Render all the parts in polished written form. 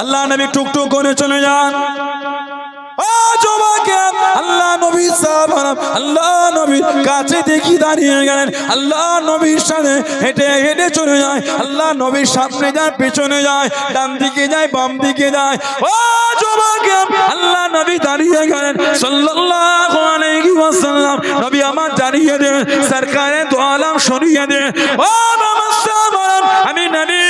আল্লাহ নবী টুকটুক করে চলে যান। আল্লাহ নবী সাহাবারা আল্লাহ নবীর কাছে দেখি দাঁড়িয়ে গেলেন। আল্লাহ নবীর সাথে হেঁটে হেঁটে চলে যায়। আল্লাহ নবীর সামনে যায়, পেছনে যায়, ডান দিকে যায়, বাম দিকে যায়। ও যুবক, আল্লাহ নবী দাঁড়িয়ে গেলেন। সাল্লাল্লাহু আলাইহি ওয়াসাল্লাম নবী আমার দাঁড়িয়ে দেন, সরকারে দু আলম সরিয়ে দেন। ও বাবা সাহাবারা, আমি নবী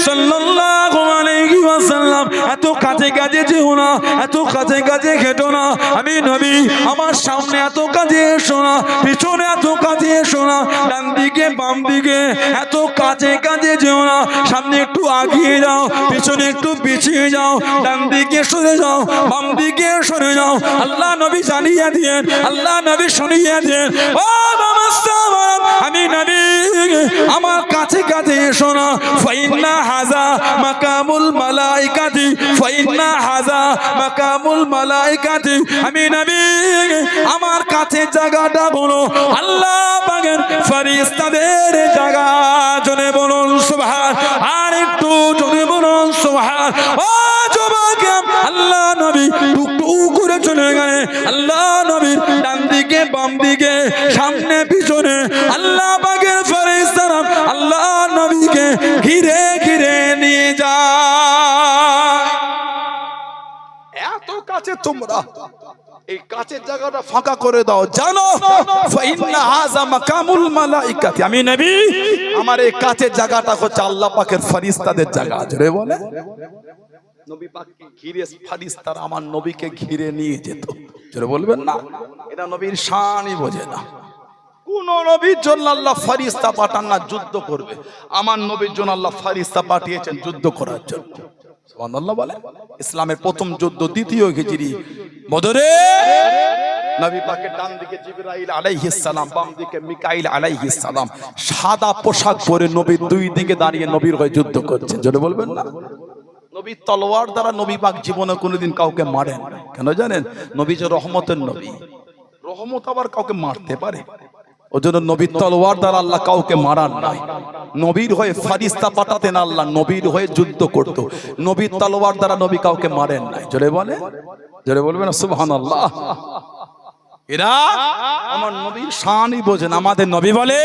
সাল্লাল্লাহু আলাইহি ওয়াসাল্লাম এত কাছে কাছে যেও না, এত কাছে কাছে ঘেটো না। আমি নবী, আমার সামনে এত কাছে এসো না, পিছনে এত কাছে এসো না, ডান দিকে বাম দিকে এত কাছে কাছে যেও না। সামনে একটু আগিয়ে যাও, পিছনে একটু পিছিয়ে যাও, ডান দিকে সরে যাও, বাম দিকে সরে যাও। আল্লাহ নবী জানিয়ে দিয়েন, আল্লাহ নবী শুনিয়ে দেন। ও বাবা সাহাবারা, আমি নবী, আমার কাছে কাছে এসো না। ফাইন্না হাযা মাকামুল মালাইকাতি, ফাইন্না হাযা মাকামুল মালাইকাতি। আমি নবী, আমার কাছে জায়গাটা বলো আল্লাহ পাকের ফেরেশতাদের জায়গা। জোরে বলুন সুবহান, আর একটু জোরে বলুন সুবহান। ও যুবক, আল্লাহ নবী টুকটুক করে চলে গেলেন। আল্লাহ নবীর ডান দিকে বাম দিকে সামনে পিছনে আল্লাহ পাকের ফেরেশতারা আল্লাহ নবীকে ঘিরে ঘিরে নিয়ে যায়। এত কাছে তোমরা, এই কাছের জায়গাটা ফাঁকা করে দাও, জানো ফাইন্না হাযা মাকামুল মালাইকাতি। আমি নবী, আমার এই কাছের জায়গাটা হচ্ছে আল্লাহ পাকের ফেরেশতাদের জায়গা। জোরে বলে, নবী পাককে ঘিরে ফেরেশতারা আমার নবীকে ঘিরে নিয়ে যেত। জোরে বলবেন না, এটা নবীর শানই বোঝে না। কোন নবীর জন্য আল্লাহ ফেরেশতা পাঠান না যুদ্ধ করবে? আমার নবীর জন্য আল্লাহ ফেরেশতা পাঠিয়েছেন যুদ্ধ করার জন্য। সুবহানাল্লাহ বলে। ইসলামের প্রথম যুদ্ধ দ্বিতীয় হিজরি বদরে নবী পাকের ডান দিকে জিবরাইল আলাইহিস সালাম, বাম দিকে মিকাইল আলাইহিস সালাম, সাদা পোশাক পরে নবী দুই দিকে দাঁড়িয়ে নবীর হয়ে যুদ্ধ করছেন। জোরে বলবেন না। নবী তলোয়ার দ্বারা নবী পাক জীবনে কোনোদিন কাউকে মারেন। কেন জানেন? নবী যে রহমতের নবী, রহমত আবার কাউকে মারতে পারে। ওজন্য নবীর তলোয়ার দ্বারা আল্লাহ কাউকে মারান নাই। নবীর হয়ে ফেরেশতা পাঠাতেন আল্লাহ, নবীর হয়ে যুদ্ধ করত। নবীর তলোয়ার দ্বারা নবী কাউকে মারেন নাই। জোরে বলে, জোরে বলবেন সুবহানাল্লাহ। এরা আমার নবীর শানই বোঝেন। আমাদের নবী বলে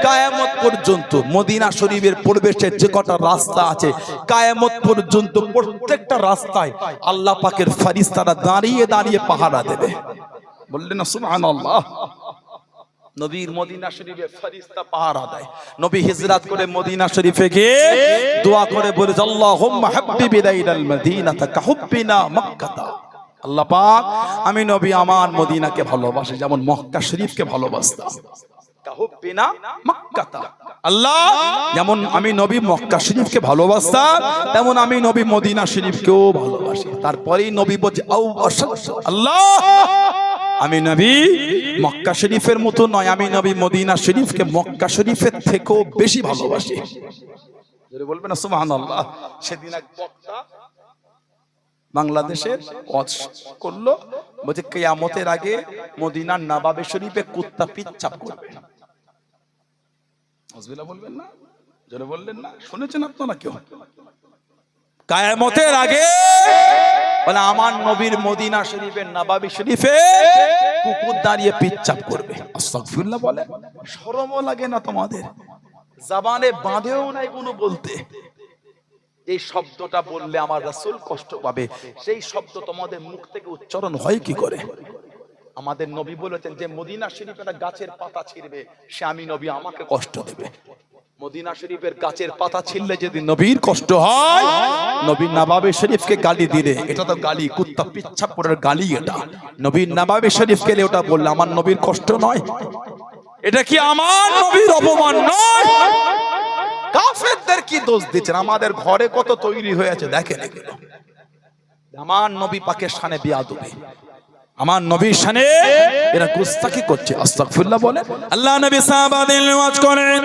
কিয়ামত পর্যন্ত মদিনা শরীফের প্রবেশের যে কটা রাস্তা আছে, কিয়ামত পর্যন্ত প্রত্যেকটা রাস্তায় আল্লাহ পাকের ফেরেশতারা দাঁড়িয়ে দাঁড়িয়ে পাহারা দেবে। বললেন না সুবহানাল্লাহ। নবীর মদিনা শরীফে ফেরেশতা পাহারা দেয়। নবী হিজরত করে মদিনা শরীফে গিয়ে দোয়া করে বলে, আল্লাহুম্মা হাব্বিব ইলাইনাল মাদিনাতা কাহুব্বিনা মক্কাতা। আল্লাহ পাক, আমি নবী আমার মদিনাকে ভালোবাসি যেমন মক্কা শরীফকে ভালোবাসতাম। কাহুব্বিনা মক্কাতা। আল্লাহ, যেমন আমি নবী মক্কা শরীফকে ভালোবাসতাম, তেমন আমি নবী মদিনা শরীফকেও ভালোবাসি। তারপরেই নবী বলছে, আল্লাহ, আমি নবী মক্কা শরীফের মতো নয়, আমি নবী মদিনা শরীফকে মক্কা শরীফের থেকেও বেশি ভালোবাসি। বলবেন না সুবহানাল্লাহ। সেদিন এক বক্তা বাংলাদেশের ওয়াজ করলো, বলছে কিয়ামতের আগে মদিনার নবাবে শরীফে কুত্তা পিচ্চাপ করবে। আউযুবিল্লাহ বলবেন না, জোরে বললেন না। শুনেছেন আপনারা কেউ? কিয়ামতের আগে বলে আমার নবীর মদিনা শরীফের নবাবী শরীফে কুকুর দাঁড়িয়ে পিচ্চাপ করবে। আস্তাগফিরুল্লাহ বলে। শরমও লাগে না তোমাদের? জবানে বাঁধেও নাই কোনো বলতে। এই শব্দটা বললে আমার রাসূল কষ্ট পাবে, সেই শব্দ তোমাদের মুখ থেকে উচ্চারণ হয় কি করে? আমাদের নবী বলেছেন যে মদিনা শরীফের গাছের পাতা ছিঁড়বে, সে আমি নবী আমাকে কষ্ট দেবে। মদিনা শরীফের গাছের পাতা ছিঁড়লে যদি নবীর কষ্ট হয়, নবীর নবাবে শরীফকে গালি দিলে এটা তো গালি, কুত্তা পিচ্ছাপ করার গালি এটা। নবীর নবাবে শরীফকে ওটা বললে আমার নবীর কষ্ট নয়? এটা কি আমার নবীর অপমান নয়? কাফেরদের কি দোষ দিচ্ছেন? আমাদের ঘরে কত তৈরি হয়েছে দেখেন এগুলো। আমার নবী পাকের শানে বেয়াদবি, আমার নবীর শানে এরা গুস্তাখি করছে। আস্তাগফিরুল্লাহ বলে। আল্লাহ নবী সাহাবাদের ওয়াজ করেন।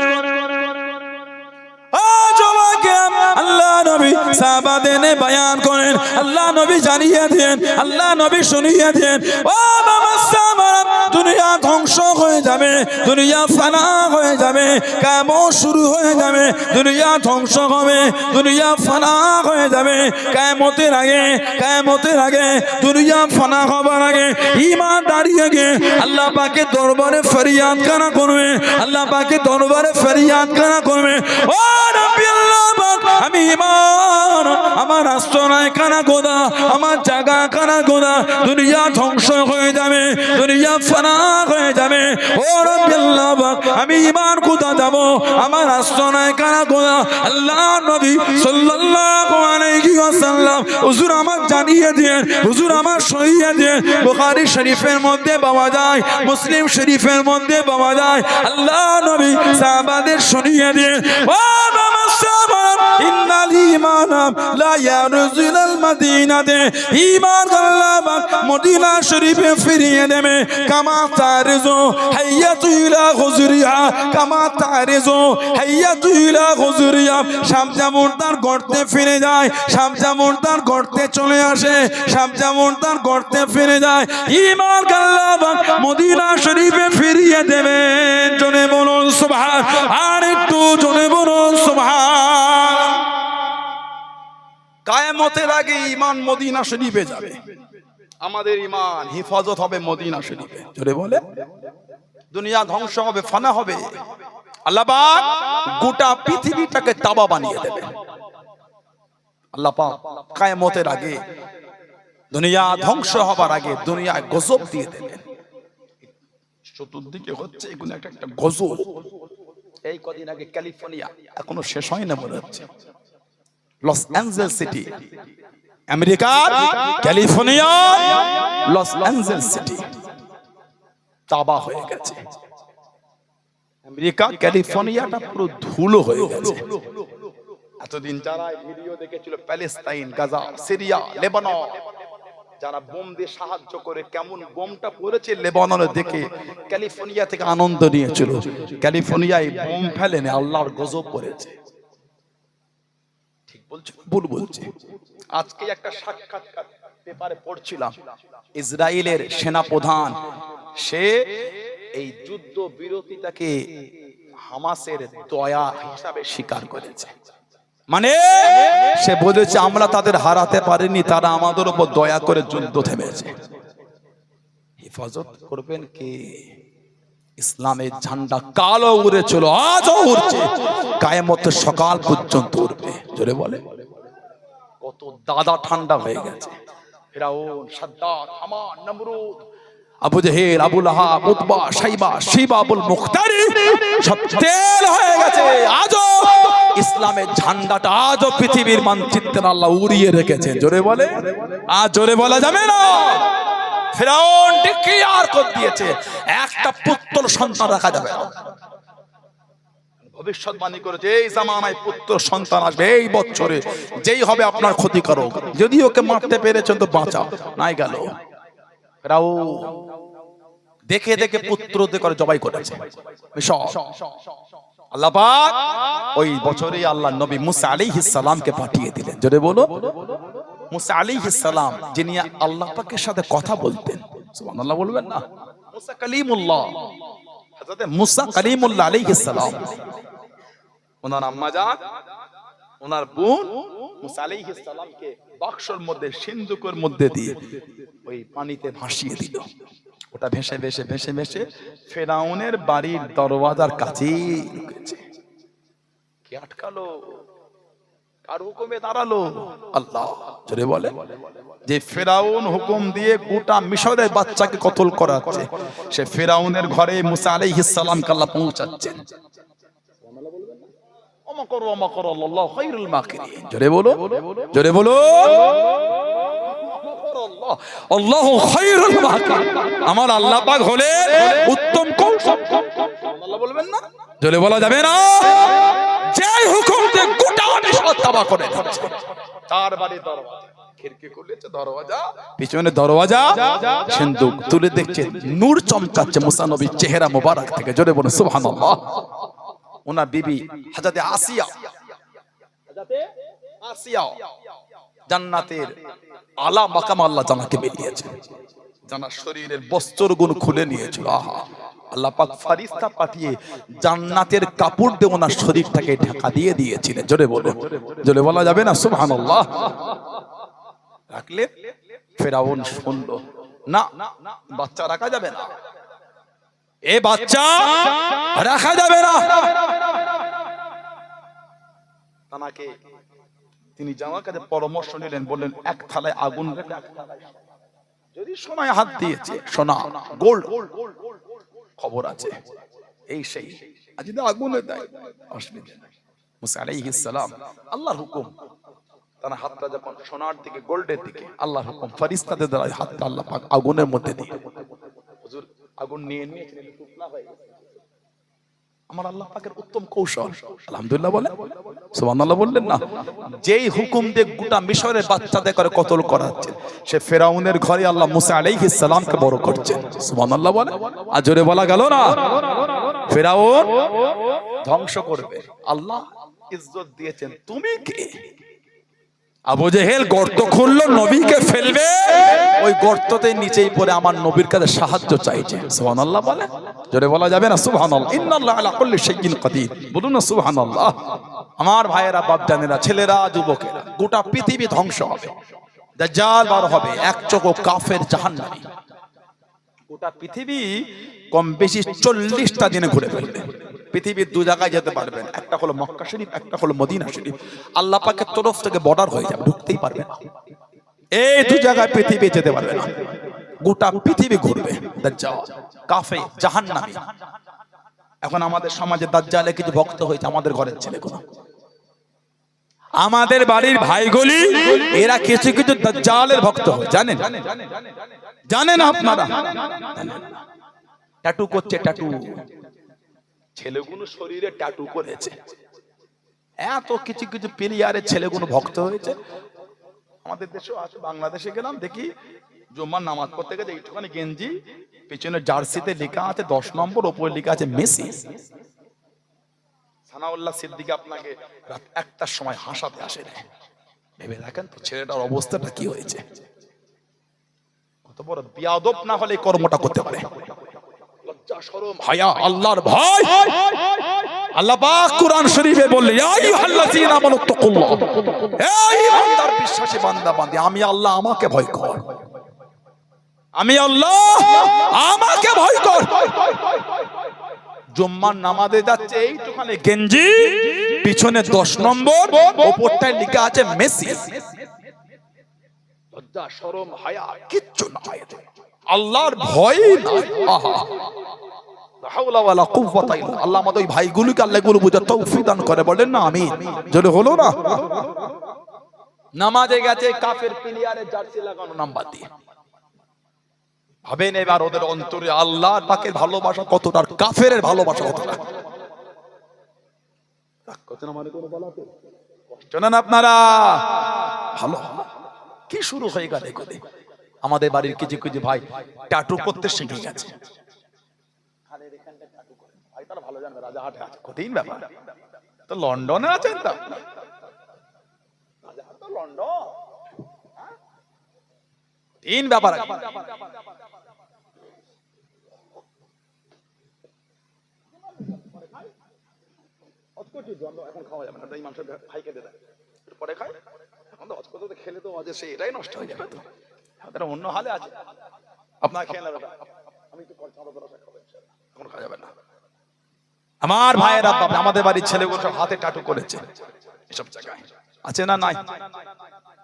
আল্লাহ নবী সাহাবাদের বয়ান করেন, আল্লাহ নবী জানিয়ে দেন, আল্লাহ নবী শুনিয়ে দেন। ও বাবা সাহাবারা, দুনিয়া ধ্বংস হয়ে যাবে, দুনিয়া ফানা হয়ে যাবে, কিয়ামত শুরু হয়ে যাবে, দুনিয়া ধ্বংস হবে, দুনিয়া ফানা হয়ে যাবে। কিয়ামতের আগে দুনিয়া ফানা হবার আগে ঈমান দাঁড়িয়ে গিয়ে আল্লাহ পাকের দরবারে ফরিয়াদ কানা করবে, আল্লাহ পাকের দরবারে ফরিয়াদ কানা করবে, ও রাব্বি আল্লাহ পাক, আমি ঈমান আমার আস্তানায় কানা গোদা, আমার জায়গা কানা গোদা, দুনিয়া ধ্বংস হয়ে যাবে, দুনিয়া ফানা হয়ে যাবে। ও রাব্বি আল্লাহ পাক, আমি ঈমান কোথা যাব, আমার আস্তানায় কানা গোদা। আল্লাহ নবী সাল্লাল্লাহু আলাইহি ওয়াসাল্লাম হুজুর আমার জানিয়ে দেন, হুজুর আমার সহিয়ে দেন। বুখারী শরীফের মধ্যে পাওয়া যায়, মুসলিম শরীফের মধ্যে পাওয়া যায়। আল্লাহ নবী সাহাবাদের শুনিয়ে দেন, ও বাবা সাহাবা, ইন্নাল ঈমান লা ইয়ারজুল মদিনাতে, ঈমান আল্লাহ পাক মদিনা শরীফে ফিরিয়ে দেবে। কামা তারজু হাইয়াতু ইলা হুজুরিয়া, কামা তারজু হাইয়াতু ইলা হুজুরিয়া। সাপ যেমন তার গর্তে ফিরে যায়, সাপ যেমন তার গর্তে চলে আসে, সাপ যেমন তার গর্তে ফিরে যায়, ঈমান আল্লাহ পাক মদিনা শরীফে ফিরিয়ে দেবেন। জোরে বলুন সুবহান, আর একটু জোরে বলুন সুবহান। কিয়ামতের আগে ঈমান মদিনা শরীফে যাবে, আমাদের ঈমান হিফাজত হবে মদিনা শরীফে। জোরে বলে, দুনিয়া ধ্বংস হবে, ফানা হবে, আল্লাহ পাক গোটা পৃথিবীটাকে তাবা বানিয়ে দেবে। আল্লাহ পাক কিয়ামতের আগে, দুনিয়া ধ্বংস হবার আগে দুনিয়ায় গজব দিয়ে দেবেন। চতুর্দিকে হচ্ছে এগুলো একটা গজব। এই কদিন আগে ক্যালিফোর্নিয়া, এখনো শেষ হয় না মনে হচ্ছে, লস অ্যাঞ্জেলস সিটি, আমেরিকার ক্যালিফোর্নিয়া লস অ্যাঞ্জেলস সিটি তাবা হয়ে গেছে। আমেরিকা ক্যালিফোর্নিয়াটা পুরো ধুলো হয়ে গেছে। এতদিন যারা ভিডিও দেখেছিল প্যালেস্তাইন, গাজা, সিরিয়া, লেবানন, যারা বোম দিয়ে সাহায্য করে কেমন বোমটা পড়েছে লেবাননে দেখে ক্যালিফোর্নিয়া থেকে আনন্দ নিয়েছিল। ক্যালিফোর্নিয়ায় বোম ফেলেনি, আল্লাহর গজব পড়েছে। ঠিক বলছো, ভুল বলছি? আজকে একটা সাক্ষাৎকার পেপারে পড়ছিলাম, ইসরায়েলের সেনা প্রধান, সে এই যুদ্ধ বিরতিটাকে হামাসের দয়া হিসাবে স্বীকার করেছে। মানে সে বলেছে আমরা তাদের হারাতে পারিনি, তারা আমাদের উপর দয়া করে যুদ্ধ থেমেছে। হেফাজত করবেন কে? ইসলামের ঝান্ডা কালো উড়েছিল, আজও উড়ছে, কিয়ামতের সকাল পর্যন্ত উড়বে। জোরে বলে, কত দাদা ঠান্ডা হয়ে গেছে। ফিরাউন, সাদ্দাত, হামান, নমরুদ, আবু জেহেল, আবু লাহাব, উতবা, শাইবা, শিবা, আবুল মুখতারি সব তেল হয়ে গেছে। আজও ইসলামের ঝান্ডাটা আজও পৃথিবীর মানচিত্রে আল্লাহ উড়িয়ে রেখেছেন। জোরে বলে, আজ জোরে বলা যাবে না। ফিরাউন ডিক্লেয়ার করে দিয়েছে একটা পুত্র সন্তান রাখা যাবে না। ভবিষ্যৎবাণী করেছে এই জামানায় পুত্র সন্তান আসবে, এই বছরে যেই হবে আপনার ক্ষতিকারক, যদি ওকে মারতে পেরেছেন তো বাঁচা, নাই গেল। ফিরাউন দেখে দেখে পুত্রদের করে জবাই করেছে। আল্লাহ পাক ওই বছরই আল্লাহ নবী মুসা আলাইহিস সালামকে পাঠিয়ে দিলেন। জোরে বলো, মুসা আলাইহিস সালাম যিনি আল্লাহ পাকের সাথে কথা বলতেন। সুবহানাল্লাহ বলবেন না? মুসা কালিমুল্লাহ, হযরত মুসা কালিমুল্লাহ আলাইহিস সালাম, ওনার আম্মা জান, ওনার বোন মুসা আলাইহিস সালামকে বাক্সর মধ্যে, সিন্ধুকের মধ্যে দিয়ে ওই পানিতে ভাসিয়ে দিল। ওটা ভেসে ভেসে ভেসে ভেসে ফেরাউনের বাড়ির দরওয়াজার কাছেই ঢুকেছে। কে আটকালো? কার হুকুমে দাঁড়ালো? আল্লাহ। জোরে বলে, যে ফেরাউন হুকুম দিয়ে গোটা মিশরের বাচ্চাকে কতল করাচ্ছে, সে ফেরাউনের ঘরে মুসা আলাইহিস সালামকে আল্লাহ পৌঁছাচ্ছেন। জোরে বলো, জোরে বলো, আল্লাহু খায়রুল মাকিরিন। আমার আল্লাহ পাক হলে উত্তম কৌশল। আল্লাহ বলবেন না? জোরে বলা যাবে না? যে হুকুম দিয়ে গোটা মিশর তাবাহ করে দিচ্ছে। তার বাড়ি দরওয়াজা, খিড়কি খুলেছে দরওয়াজা, পিছনে দরওয়াজা, সিন্দুক তুলে দেখছে নূর চমকাচ্ছে মুসা নবীর চেহারা মোবারক থেকে। জোরে বলো সুবহানাল্লাহ। ওনার বিবি হযরত আসিয়া, হযরত আসিয়া জান্নাতের আলা মাকাম আল্লাহ জানাকে মিলিয়েছে। জানা শরীরের বস্ত্রগুলো খুলে নিয়েছিল। আহা, আল্লাহ পাক ফারিস্তা পাঠিয়ে জান্নাতের কাপড় দিয়ে ওনার শরীরটাকে ঢাকা দিয়ে দিয়েছিলেন। জোরে বলো, জোরে বলা যাবে না সুবহানাল্লাহ। রাখলে ফেরাউন শুনলো না, বাচ্চা রাখা যাবে না, এ বাচ্চা রাখা যাবে না। তানাকে তিনি জামার কাছে পরামর্শ নিলেন, বললেন এক থালায় আগুন রেখে, যদি সোনায় হাত দিয়েছে, সোনা গোল্ড খবর আছে, এই সেই, আর যদি আগুনে দেয় অসুবিধা নাই। মুসা আলাইহিস সালাম আল্লাহর হুকুম, তার হাতটা যখন সোনার দিকে গোল্ডের দিকে, আল্লাহর হুকুম ফেরেশতাদের দ্বারা হাতটা আল্লাহ পাক আগুনের মধ্যে দিয়ে, হুজুর আগুন নিয়ে নিয়ে টুকরা হয়ে গেছে। আমার আল্লাহ পাকের উত্তম কৌশল, আলহামদুলিল্লাহ বলে, সুবহানাল্লাহ বললেন না। যেই হুকুম দিয়ে গোটা মিশরের বাচ্চাদের করে কতল করাচ্ছে, সে ফেরাউনের ঘরে আল্লাহ মুসা আলাইহিস সালামকে বড় করছেন। সুবহানাল্লাহ বলে, আর জোরে বলা গেল না। ফেরাউন ধ্বংস করবে, আল্লাহ ইজ্জত দিয়েছেন, তুমি কে? আবু জেহেল গর্ত খুললো, নবীকে ফেলবে, ওই গর্ততে নিচেই পড়ে আমার নবীর কাছে সাহায্য চাইছে। সুবহানাল্লাহ বলে, জোরে বলা যাবে না সুবহানাল্লাহ। ইন্নাল্লাহা আলা কুল্লি শাইইন কাদির, বলুন না সুবহানাল্লাহ। আমার ভাইয়েরা, বাপজানেরা, ছেলেরা, যুবকেরা, গোটা পৃথিবী ধ্বংস হবে, দাজ্জাল বার হবে, এক চোখ কাফের জাহান্নামী। গোটা পৃথিবী কম বেশি 40টা দিনে ঘুরে ফেলবে। পৃথিবীর দু জায়গায় যেতে পারবেন, একটা হলো মক্কা শরীফ, একটা হলো মদিনা শরীফ। আল্লাহ পাকের তরফ থেকে বর্ডার হয়ে যাবে, ঢুকতেই পারবে না। এই দু জায়গায় পৃথিবী যেতে পারবে না, গোটা পৃথিবী ঘুরবে দাজ্জাল, কাফের, জাহান্নামী। এখন আমাদের সমাজে দাজ্জালে কিছু ভক্ত হয়েছে, আমাদের ঘরের ছেলেগুলো, আমাদের বাড়ির ভাইগুলি, এরা কিছু কিছু দাজ্জালের ভক্ত হয়, জানেন? জানেন আপনারা? ট্যাটু করছে, ট্যাটু, ছেলেগুলো শরীরে ট্যাটু করেছে। এত কিছু কিছু প্লেয়ারের ছেলেগুলো ভক্ত হয়েছে। আমাদের দেশেও আছে, বাংলাদেশে গেলাম দেখি জুম্মার নামাজ পড়তে গেছে, এইটুখানি গেঞ্জি, পিছনে জার্সিতে লেখা আছে 10 নম্বর, ওপরে লেখা আছে মেসি। সানাউল্লাহ সিদ্দিকী আপনাকে রাত 1টার সময় হাসাতে আসে, ভেবে দেখেন তো ছেলেটার অবস্থাটা কি হয়েছে। কত বড় বিয়াদব না হলে কর্মটা করতে পারে। লজ্জা শরম হায়া আল্লাহর ভয়, আল্লাহ পাক কুরআন শরীফে বললেন, ইয়া আইয়ুহাল্লাযীনা আমানু তাকুল্লাহ, হে ঈমানদার বিশ্বাসী বান্দা বান্দী, আমি আল্লাহ, আমাকে ভয় কর, আমি আল্লাহ, আমাকে ভয় কর। জুম্মার নামাজে যাচ্ছে, এইটুখানি গেঞ্জি, পিছনে 10 নম্বর, ওপরটায় লেখা আছে মেসি। লজ্জা শরম হায়া কিচ্ছু নাই, আল্লাহর ভয় নাই। আহা, লা হাওলা ওয়ালা কুওয়াতা ইল্লা আল্লাহ। আমাদের ওই ভাইগুলোকে আল্লাহ এগুলো বোঝার তৌফিক দান করে, বলেন না আমিন। যদি হলো না, নামাজে গেছে কাফের প্লেয়ারের জার্সি লাগানো নাম্বার দিয়ে। ভাবেন এবার ওদের অন্তরে আল্লাহর পাকের ভালোবাসা কতটা, আর কাফেরের ভালোবাসা কতটা। জানেন আপনারা? ভালো কি শুরু হয়ে গেল এগুলি। আমাদের বাড়ির কিছু কিছু ভাই ট্যাটু করতে শিখে গেছে। ভাই তারা ভালো জানবে, রাজাহাটে আছে, কঠিন ব্যাপার। তো লন্ডনে আছেন, তা রাজাহাট তো লন্ডন, কঠিন ব্যাপার। এখন খাওয়া যাবে না, এই মাংস ভাইকে দে দেয়, পরে খাই। এখন তো অজকতে খেলে তো আজ সে এটাই নষ্ট হয়ে যাবে। তো তারা অন্য হালে আছে, আপনার খেয়ে নেবে, আমি একটু এখন খাওয়া যাবে না। আমার ভাইয়েরা, আমাদের বাড়ির ছেলেগুলো সব হাতে ট্যাটু করেছে, এসব জায়গায় আছে না নাই?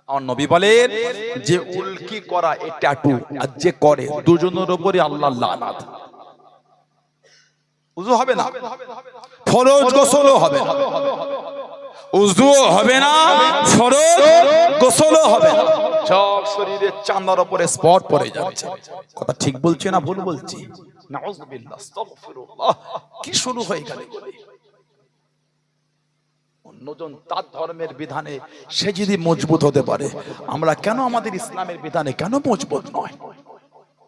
আমার নবী বলেন, যে উল্কি করা এই ট্যাটু আর যে করে, দুজনের উপরই আল্লাহর লানাত। উযু হবে না, ফরজ গোসলও হবে না, উযুও হবে না, ফরজ গোসলও হবে না, সব শরীরের চামড়ার উপরে স্পট পড়ে যাচ্ছে। কথা ঠিক বলছি না ভুল বলছি? নাউযুবিল্লাহ, আস্তাগফিরুল্লাহ। কি শুরু হয়ে গেল? অন্যজন তার ধর্মের বিধানে সে যদি মজবুত হতে পারে, আমরা কেন আমাদের ইসলামের বিধানে কেন মজবুত নয়?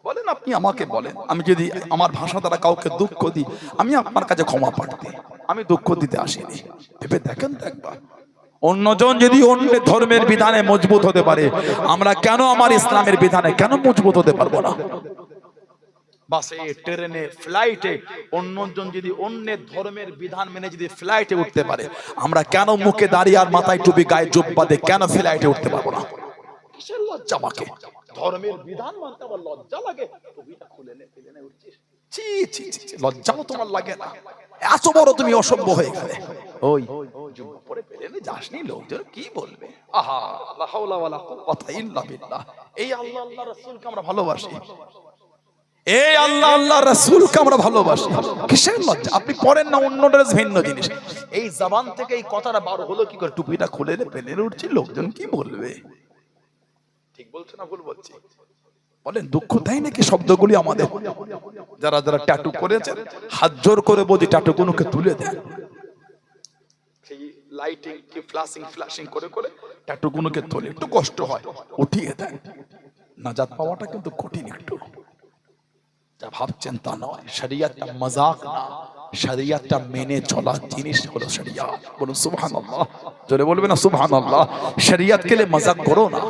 বলেন, আপনি আমাকে বলেন। আমি যদি আমার ভাষা দ্বারা কাউকে দুঃখ দিই, আমি আপনার কাছে ক্ষমা প্রার্থী, আমি দুঃখ দিতে আসিনি। ভেবে দেখেন তো একবার, অন্যজন যদি অন্য ধর্মের বিধানে মজবুত হতে পারে, আমরা কেন আমার ইসলামের বিধানে কেন মজবুত হতে পারবো না? বাসে, ট্রেনে, ফ্লাইটে অন্যজন যদি অন্য ধর্মের বিধান মেনে যদি ফ্লাইটে উঠতে পারে, আমরা কেন মুখে দাঁড়িয়ে আর মাথায় টুপি গায়ে জুব্বা দিয়ে কেন ফ্লাইটে উঠতে পারবো না? কিসের লজ্জা? আমাকে ধর্মের বিধান মানতে আবার লজ্জা লাগে? টুপিটা খুলে নে, ফেলে নে উঠছিস, ছি ছি ছি, লজ্জাও তোমার লাগে না? এত বড় তুমি অসভ্য হয়ে গেলে। ওই জুব্বা পরে ফেলে নে যাসনি, লোকজন কি বলবে? আহা, লা হাওলা ওয়ালা কুওয়াতা ইল্লা বিল্লাহ। এই আল্লাহ আল্লাহ রাসূলকে আমরা ভালোবাসি, এই আল্লাহ আল্লাহ রাসূলকে আমরা ভালোবাসি, কিসের লজ্জা? আপনি পড়েন না অন্য ড্রেস ভিন্ন জিনিস, এই জবান থেকে এই কথাটা বার হলো কি করে? টুপিটা খুলে নে, ফেলে উঠছি, লোকজন কি বলবে? ঠিক বলছে না ভুল বলছি? বলেন, দুঃখ দেয় নাকি শব্দগুলি আমাদের? যারা যারা ট্যাটু করেছেন হাত জোর করে বলি ট্যাটুগুলোকে তুলে দেন। সেই লাইটিং কি ফ্ল্যাশিং করে করে ট্যাটুগুলোকে তোলে, একটু কষ্ট হয়, উঠিয়ে দেন। নাজাত পাওয়াটা কিন্তু কঠিন একটু। যা ভাবছেন তা নয়, শরিয়তটা মজাক না, শরিয়তটা মেনে চলা জিনিস হলো শরিয়ত। বলুন সুবহানাল্লাহ, জোরে বলবেন না সুবহানাল্লাহ। শরিয়ত के लिए मजाक करो ना,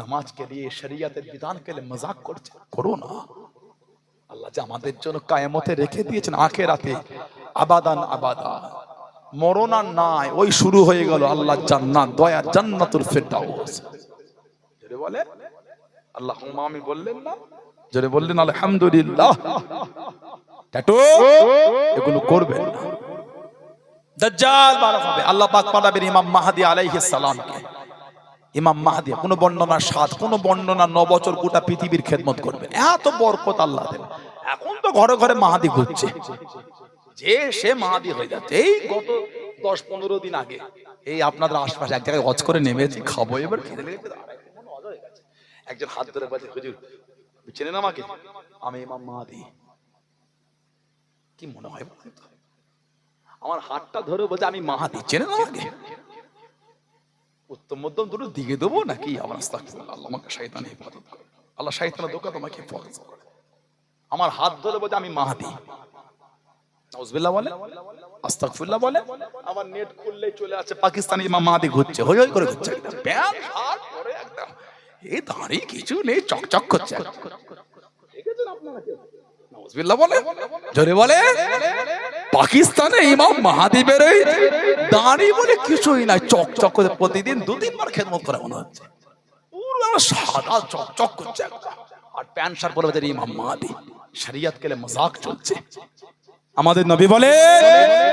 নামাজ के लिए শরিয়তের বিধান के लिए मजाक করো না। আল্লাহ যে আমাদের জন্য কায়ামতে রেখে দিয়েছেন আখিরাতে আবাদান আবাদা, মরণ আর নাই, ওই শুরু হয়ে গেল আল্লাহ জান্নাত, দয়া জান্নাতুল ফিরদাউস। জোরে বলে আল্লাহুম্মা আমিন বললেন না? জোরে বললেন আলহামদুলিল্লাহ। ট্যাটু এগুলো করবেন না। দাজ্জাল বার হবে, আল্লাহ পাক পাঠাবেন ইমাম মাহদী আলাইহিস সালামকে। ইমাম মাহদী কোন বর্ণনা 7, কোন বর্ণনা 9 বছর গোটা পৃথিবীর খেদমত করবে, এত বরকত আল্লাহ দেন। এখন তো ঘরে ঘরে মাহদী ঘুরছে, যে সে মাহদী হয়ে যাচ্ছে। এই গত 10-15 দিন আগে এই আপনাদের আশপাশে এক জায়গায় হজ করে নেমেছি, খাবো এবার খেতে লেগেছে, একজন হাত ধরে বলছে, হুজুর চেনেন আমাকে? আমি ইমাম মাহদী। কি মনে হয় আমার হাতটা ধরে বলছে আমি মাহদী, চেনেন আমাকে? উত্তম মধ্যম দুটো দিকে দেবো নাকি? আমার আস্তাগফিরুল্লাহ, আল্লাহ আমাকে শয়তান হেফাজত করে, আল্লাহ শয়তানের ধোঁকা তোমাকে হেফাজত করে। আমার হাত ধরে বলছে আমি মাহদী, নাউজুবিল্লাহ বলে, আস্তাগফিরুল্লাহ বলে। আমার নেট খুললেই চলে আসে পাকিস্তানি ইমাম মাহদী ঘুরছে, হই হই করে ঘুরছে, প্যান্ট শার্ট পরে একদম, এই দাঁড়ি কিছু নেই, চকচক করছে। দেখেছেন আপনারা কেউ? নাউজুবিল্লাহ বলে, জোরে বলে। পাকিস্তানে ইমাম মাহদী বেরোয়, দাঁড়ি বলে কিছুই নাই, চকচক করে প্রতিদিন 2-3 বার খেদমত করে মনে হচ্ছে, পুরো সাদা চকচক করছে একদম। আর প্যান্ট শার্ট পরে বলে ইমাম মাহদী। শরিয়ত के लिए মজাক চলছে। আমাদের নবী বলে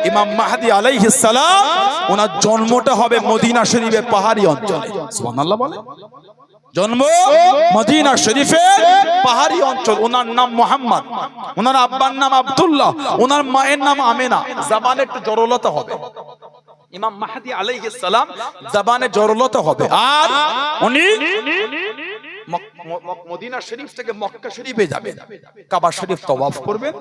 ইমাম মাহদী আলাইহিস সালাম ওনার জন্মটা হবে মদিনা শরীফের পাহাড়ি অঞ্চলে। সুবহানাল্লাহ বলে, জন্ম মদিনা শরীফের পাহাড়ি অঞ্চল। ওনার নাম মুহাম্মদ, ওনার আব্বার নাম আব্দুল্লাহ, ওনার মায়ের নাম আমেনা। জবানে একটু জড়লতা হবে, ইমাম মাহদী আলাইহিস সালাম জবানে জড়লতা হবে। আর উনি মদিনা শরীফ থেকে মক্কা শরীফে যাবেন, কাবা শরীফ তওয়াফ করবেন।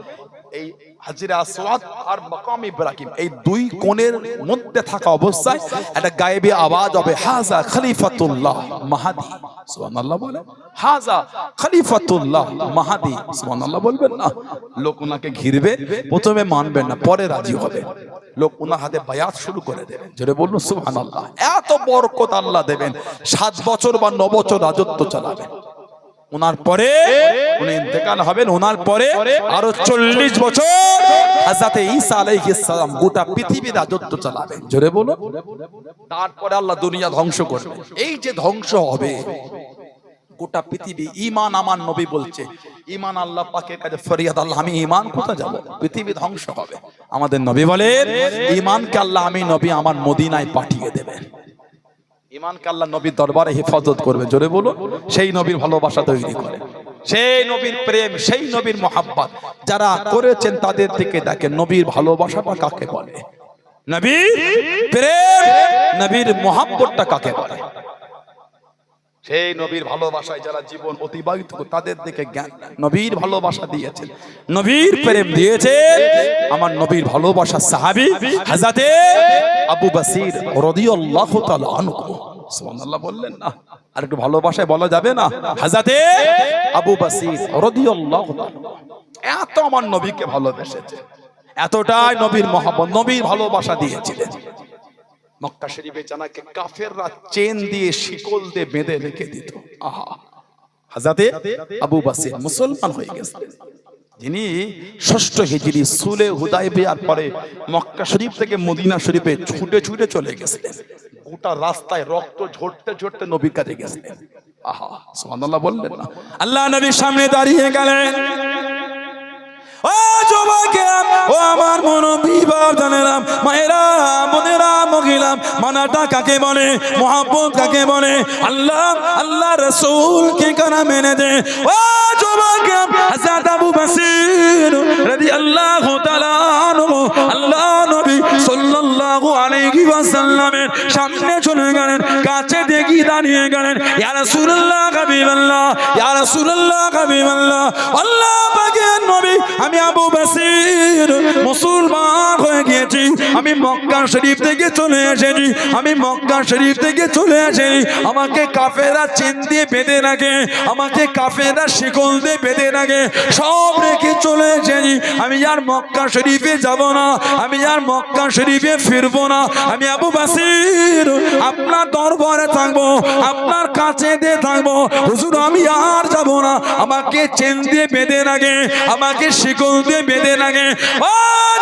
এই হাজরে আসওয়াদ আর মাকাম ইব্রাহিম, এই 2 কোণের মধ্যে থাকা অবস্থায় একটা গায়েবী আওয়াজ হবে, হাজা খলিফাতুল্লাহ মাহদী। সুবহানাল্লাহ বলে, হাজা খলিফাতুল্লাহ মাহদী। সুবহানাল্লাহ বলবেন না? লোক ওনাকে ঘিরবে, প্রথমে মানবেন না, পরে রাজি হবে। লোক ওনার হাতে বায়াত শুরু করে দেবেন। জোরে বলুন সুবহানাল্লাহ। এত বরকত আল্লাহ দেবেন, 7 বছর বা 9 বছর রাজত্ব চালাবেন। ওনার পরে উনি ইন্তেকাল হবেন, ওনার পরে আরো 40 বছর হযরত ঈসা আলাইহিস সালাম গোটা পৃথিবী রাজত্ব চালাবেন। জোরে বলুন। তারপরে আল্লাহ দুনিয়া ধ্বংস করবে। এই যে ধ্বংস হবে গোটা পৃথিবী, ঈমান আমার নবী বলছে, ঈমান আল্লাহ পাকের কাছে ফরিয়াদ, আল্লাহ আমি ঈমান কোথায় যাব? পৃথিবী ধ্বংস হবে। আমাদের নবী বলেন ঈমানকে আল্লাহ আমি নবী আমার মদিনায় পাঠিয়ে দেবেন। ঈমানকে আল্লাহ নবীর দরবারে হেফাজত করবে। জোরে বলুন। সেই নবীর ভালোবাসা তৈরি করে, সেই নবীর প্রেম, সেই নবীর মোহাব্বত যারা করেছেন তাদের থেকে দেখেন নবীর ভালোবাসাটা কাকে বলে, নবীর প্রেম, নবীর মোহাব্বতটা কাকে বলে। সেই নবীর ভালোবাসায় যারা জীবন অতিবাহিত করে তাদের দিকে জ্ঞান, নবীর ভালোবাসা দিয়েছেন, নবীর প্রেম দিয়েছেন আমার নবীর ভালোবাসা সাহাবী হযরত আবু বসির রাদিয়াল্লাহু তাআলা আনহু। সুবহানাল্লাহ বললেন না? আর একটু ভালোবাসায় বলা যাবে না? হযরত আবু বসির রাদিয়াল্লাহু তাআলা এত আমার নবীকে ভালোবেসেছে, এতটাই নবীর মহব্বত, নবীর ভালোবাসা দিয়েছিলেন। মক্কা শরীফে জানাকে কাফেররা চেন দিয়ে শিকল দিয়ে বেঁধে রেখে দিত। আহা, হযরতে আবু বসর মুসলমান হয়ে গেছেন, যিনি 6ষ্ঠ হিজরি সুলে হুদায়বিয়ার পরে মক্কা শরীফ থেকে মদিনা শরীফে ছুটে ছুটে চলে গেছিলেন। গোটা রাস্তায় রক্ত ঝরতে ঝরতে নবীর কাছে গেছিলেন। আহা, সুবহানাল্লাহ বললেন না? আল্লাহ নবীর সামনে দাঁড়িয়ে গেলেন। ও যুবকেরা, ও আমার মনোবিভাব জানেরা, মায়েরা, বোনেরা, মহিলা, মানাটা কাকে বলে, মোহাব্বত কাকে বলে, আল্লাহ আল্লাহ রাসূলকে কারা মেনে দে। ও যুবকেরা, হযরত আবু বসর রাদিয়াল্লাহু তাআলা আনহু আল্লাহ নবী সাল্লাল্লাহু আলাইহি ওয়াসাল্লামের সামনে চলে গেলেন, কাছে দেখি দাঁড়িয়ে গেলেন। ইয়া রাসূলুল্লাহ, হাবিবাল্লাহ, ইয়া রাসূলুল্লাহ, হাবিবাল্লাহ, আল্লাহ পাকের নবী, আমি আবু বসর মুসলমান হয়ে গিয়েছি, আমি মক্কা শরীফ থেকে চলে এসেছি, আমি মক্কা শরীফ থেকে চলে এসেছি। আমাকে কাফেররা চেন দিয়ে বেঁধে রাখে, আমাকে কাফেররা শিকল দিয়ে বেঁধে রাখে, সব রেখে চলে এসেছি। আমি আর মক্কা শরীফে যাব না, আমি আর মক্কা শরীফে ফিরবো না। আমি আবু বসর আপনার দরবারে থাকবো, আপনার কাছে দিয়ে থাকবো। হুজুর আমি আর যাব না, আমাকে চেন দিয়ে বেঁধে রাখে, আমাকে শিকল দিয়ে বেঁধে রাখে। ও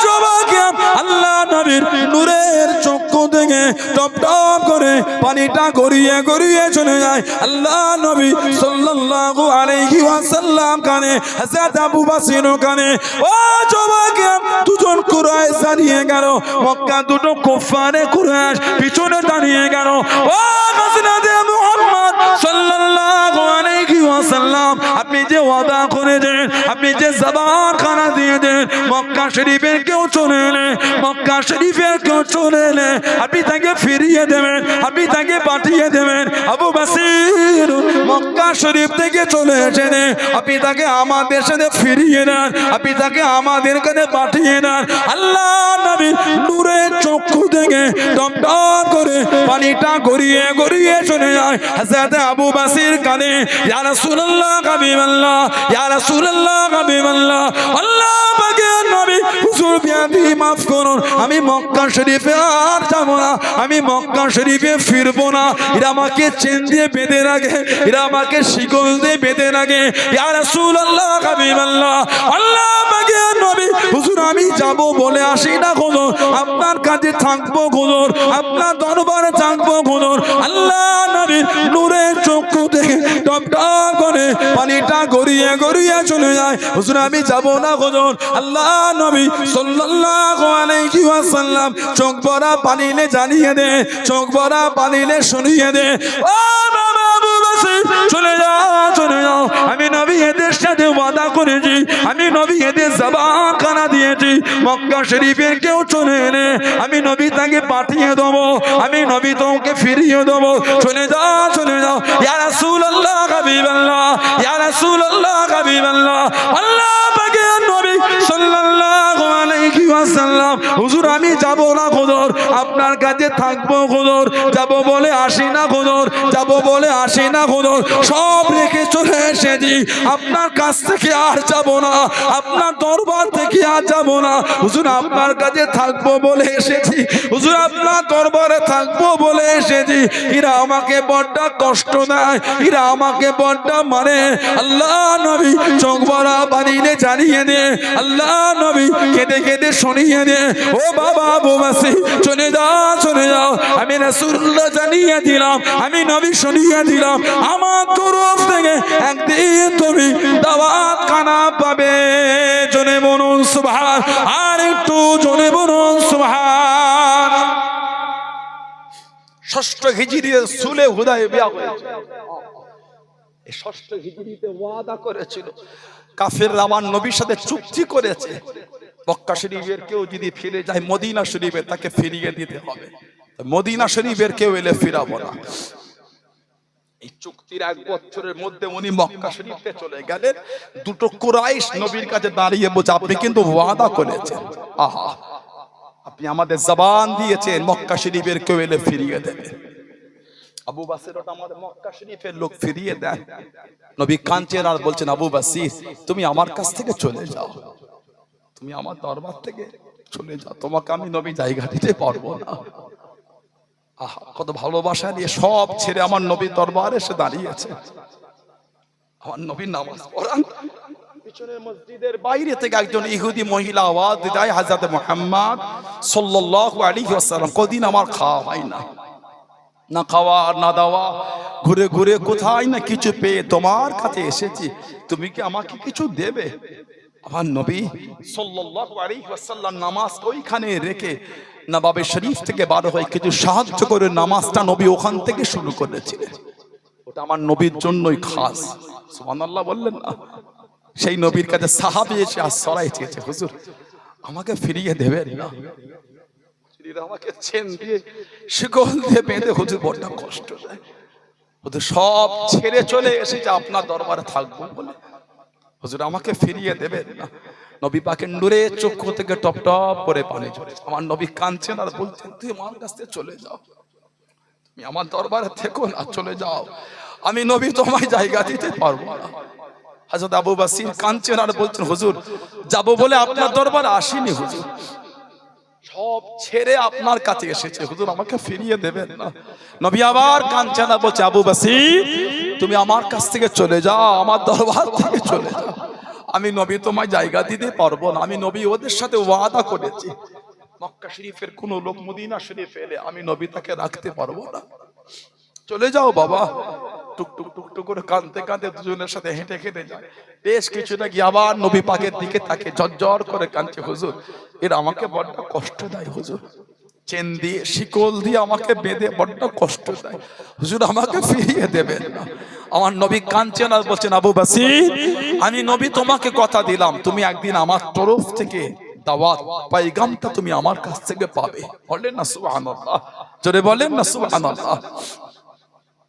যুবক, আল্লাহ নবীর নূরের চক্ষু থেকে টপ টপ করে পানিটা গড়িয়ে গড়িয়ে চলে যায় আল্লাহ নবী সাল্লাল্লাহু আলাইহি ওয়াসাল্লাম কানে, হযরত আবু বসর কানে। ও যুবক, দুজন কুরাইশ দাঁড়িয়ে গেল, মক্কা দুটো কুফারে কুরাইশ পিছনে দাঁড়িয়ে গেল। ও মসনদে মুহাম্মদ সাল্লাল্লাহু আলাইহি ওয়াসাল্লাম, আপনি যে ওয়াদা করেছেন, আপনি যে জবান খানা দিয়েছেন, মক্কা শরীফের কেউ চলে এলে, মক্কা শরীফের কেউ চলে এলে আপনি তাকে ফিরিয়ে দেবেন, আপনি তাকে পাঠিয়ে দেবেন। আবু বসর মক্কা শরীফ থেকে চলে এসেছে, আপনি তাকে আমাদের সাথে ফিরিয়ে দেন, আপনি তাকে আমাদের কাছে পাঠিয়ে দেন। আল্লাহ নবী নূরের চক্ষু থেকে টপ টপ করে পানিটা গড়িয়ে গড়িয়ে চলে যায় হযরত আবু বসর কানে। ইয়া রাসূলুল্লাহ, হাবিবাল্লাহ, ইয়া রাসূলুল্লাহ, হাবিবাল্লাহ, আল্লাহ পাকের নবী, হুজুর বিয়াদি মাফ করুন, আমি মক্কা শরীফে আর যাব না, আমি মক্কা শরীফে ফিরবো না। এরা আমাকে চেন দিয়ে বেঁধে রাখে, এরা আমাকে শিকল দিয়ে বেঁধে রাখে। ইয়া রাসূলুল্লাহ, হাবিবাল্লাহ, আল্লাহ পাকের নবী, হুজুর আমি যাব বলে আসি না হুজুর, আপনার কাছে থাকবো হুজুর, আপনার দরবারে থাকবো হুজুর। আল্লাহ নবী নূরের চক্ষু থেকে টপ টপ করে পানিটা গড়িয়ে গড়িয়ে চলে যায়। হুজুর আমি যাব না হুজুর। আল্লাহ নবী সাল্লাল্লাহু আলাইহি ওয়াসাল্লাম চোখ ভরা পানিলে জানিয়ে দে, চোখ ভরা পানিলে শুনিয়ে দে, ও বাবা আবু বসর চলে যাও, চলে যাও। আমি নবী এদের সাথে ওয়াদা করেছি, আমি নবী এদের জবান খানা দিয়েছি, মক্কা শরীফের কেউ চলে এলে আমি নবী তাকে পাঠিয়ে দেবো, আমি নবী তোমাকে ফিরিয়ে দেবো। চলে যাও, চলে যাও। ইয়া রাসূলুল্লাহ, হাবিবাল্লাহ, ইয়া রাসূলুল্লাহ, হাবিবাল্লাহ, আল্লাহ পাকের নবী সাল্লাল্লাহু আলাইহি ওয়াসাল্লাম, হুজুর আমি যাব না হুজুর, আপনার কাছে থাকবো হুজুর, যাব বলে আসি না হুজুর, যাব বলে আসি না হুজুর, সব রেখে চলে এসেছি, আপনার কাছ থেকে আর যাব না, আপনার দরবার থেকে আর যাব না হুজুর, আপনার কাছে থাকবো বলে এসেছি, হুজুর আপনার দরবারে থাকবো বলে এসেছি। এরা আমাকে বড্ড কষ্ট দেয়, এরা আমাকে বড্ড মারে। আল্লাহ নবী চোখ ভরা পানিতে জানিয়ে দে, আল্লাহ নবী কেঁদে কেঁদে শুনিয়ে দে, ও বাবা আবু বসর চলে যাও, চলে যাও। আমি রাসূলুল্লাহ জানিয়ে দিলাম, আমি নবী শুনিয়ে দিলাম, আমার তরফ থেকে একদিন তুমি দাওয়াত খানা পাবে। জোরে বলুন সুবহান, আর একটু জোরে বলুন সুবহান। 6ষ্ঠ হিজরি সুলে হুদায়বিয়া হয়েছে। এই 6ষ্ঠ হিজরিতে ওয়াদা করেছিল, কাফেররা আমার নবীর সাথে চুক্তি করেছে, মক্কা শরীফের কেউ যদি ফিরে যায় মদিনা শরীফে তাকে ফিরিয়ে দিতে হবে, মদিনা শরীফের কেউ এলে ফিরাবো না। এই চুক্তির 1 বছরের মধ্যে উনি মক্কা শরীফে চলে গেলেন। দুটো কুরাইশ নবীর কাছে দাঁড়িয়ে বলছে, আপনি কিন্তু ওয়াদা করেছেন, আহা আপনি আমাদের জবান দিয়েছেন মক্কা শরীফের কেউ এলে ফিরিয়ে দেবেন। আবু বসর আমাদের মক্কা শরীফের লোক ফিরিয়ে দেন। নবী কাঁদছেন আর বলছেন, আবু বসর তুমি আমার কাছ থেকে চলে যাও, তুমি আমার দরবার থেকে চলে যাও, তোমাকে আমি নবী জায়গা দিতে পারবো না। আহা, কত ভালোবাসা নিয়ে সব ছেড়ে আমার নবীর দরবারে এসে দাঁড়িয়েছে। আমার নবীর নামাজ পড়ান, পিছনের মসজিদের বাইরে থেকে একজন ইহুদি মহিলা আওয়াজ দেয়, হযরত মুহাম্মদ সাল্লাল্লাহু আলাইহি ওয়াসাল্লাম, কদিন আমার খাওয়া হয় না, না খাওয়া না দাওয়া, ঘুরে ঘুরে কোথায় না কিছু পেয়ে তোমার কাছে এসেছি, তুমি কি আমাকে কিছু দেবে? আমার নবী সাল্লাল্লাহু আলাইহি ওয়াসাল্লাম নামাজ ওইখানে রেখে নবাবে শরীফ থেকে বার হয়ে কিছু সাহায্য করে নামাজটা নবী ওখান থেকে শুরু করেছিলেন। ওটা আমার নবীর জন্যই খাস। সুবহানাল্লাহ বললেন না? সেই নবীর কাছে সাহাবী এসে আশ্রয় চেয়েছে, হুজুর আমাকে ফিরিয়ে দেবেন না? আমাকে চেন দিয়ে শিকল দিয়ে বেঁধে, হুজুর বড্ড কষ্ট দেয়, হুজুর সব ছেড়ে চলে এসেছে আপনার দরবারে থাকবো বলে, হুজুর আমাকে ফিরিয়ে দেবেন না? নবী পাকের নূরে চক্ষু থেকে টপ টপ করে পানি ঝরছে। আমার নবী কাঁদছেন আর বলছেন, তুই আমার কাছ থেকে চলে যাও, তুমি আমার দরবারে থেকো না, চলে যাও, আমি নবী তোমায় জায়গা দিতে পারবো না। হযরত আবু বসির কাঁদছেন আর বলছেন, হুজুর যাবো বলে আপনার দরবারে আসিনি, হুজুর সব ছেড়ে আপনার কাছে এসেছে, হুজুর আমাকে ফিরিয়ে দেবেন না? নবী আবার কাঁদছেন আর বলছে, আবু বসির তুমি আমার কাছ থেকে চলে যাও, আমার দরবার থেকে চলে যাও, আমি নবী তোমায় জায়গা দিতে পারবো না, আমি নবী ওদের সাথে ওয়াদা করেছি, মক্কা শরীফের কোন লোক মদিনা শরীফ এলে আমি নবী তাকে রাখতে পারবো না, চলে যাও বাবা। টুকটুক টুকটুক করে কাঁদতে কাঁদতে দুজনের সাথে হেঁটে হেঁটে যায়, বেশ কিছুটা গিয়ে আবার নবী পাকের দিকে তাকে ঝরঝর করে কাঁদছে, হুজুর এরা আমাকে বড্ড কষ্ট দেয়, হুজুর চেন দিয়ে শিকল দিয়ে আমাকে বেঁধে বড্ড কষ্ট দেয়, হুজুর আমাকে ফিরিয়ে দেবেন না? আমার নবী কাঁদছেন আর বলছেন, আবু বসির আমি নবী তোমাকে কথা দিলাম, তুমি একদিন আমার তরফ থেকে দাওয়াত পায়গামটা তুমি আমার কাছ থেকে পাবে। বলেন না সুবহানাল্লাহ? জোরে বলেন না সুবহানাল্লাহ?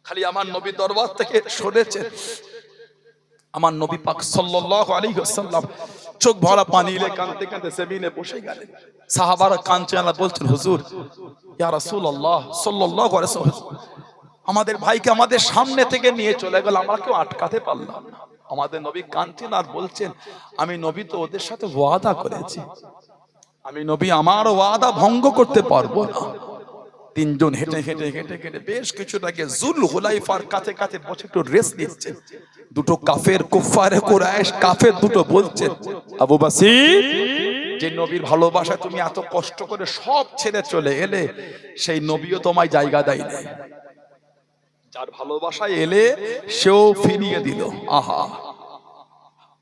খালি আমার নবী দরবার থেকে সরেছে, আমার নবী পাক সাল্লাল্লাহু আলাইহি ওয়াসাল্লাম চোখ ভরা পানি এলে কাঁদতে কাঁদতে জমিনে বসে গেলেন। সাহাবারা কাঁদছেন আর বলছেন, হুজুর ইয়া রাসূলুল্লাহ সাল্লাল্লাহু আলাইহি ওয়াসাল্লাম আমাদের ভাইকে আমাদের সামনে থেকে নিয়ে চলে গেল, আমরা কেউ আটকাতে পারলাম না। আমাদের নবী কাঁদছেন আর বলছেন, আমি নবী তো ওদের সাথে ওয়াদা করেছি, আমি নবী আমার ওয়াদা ভঙ্গ করতে পারবো না। তিনজন হেঁটে হেঁটে হেঁটে হেঁটে বেশ কিছুটাকে জুল হুলাইফার কাছে কাছে বসে একটু রেস্ট নিচ্ছে। দুটো কাফের কুফারে কুরাইশ কাফের দুটো বলছেন, আবু বসির যে নবীর ভালোবাসা তুমি এত কষ্ট করে সব ছেড়ে চলে এলে, সেই নবীও তোমায় জায়গা দেয় নাই, যার ভালোবাসায় এলে সেও ফিরিয়ে দিল। আহা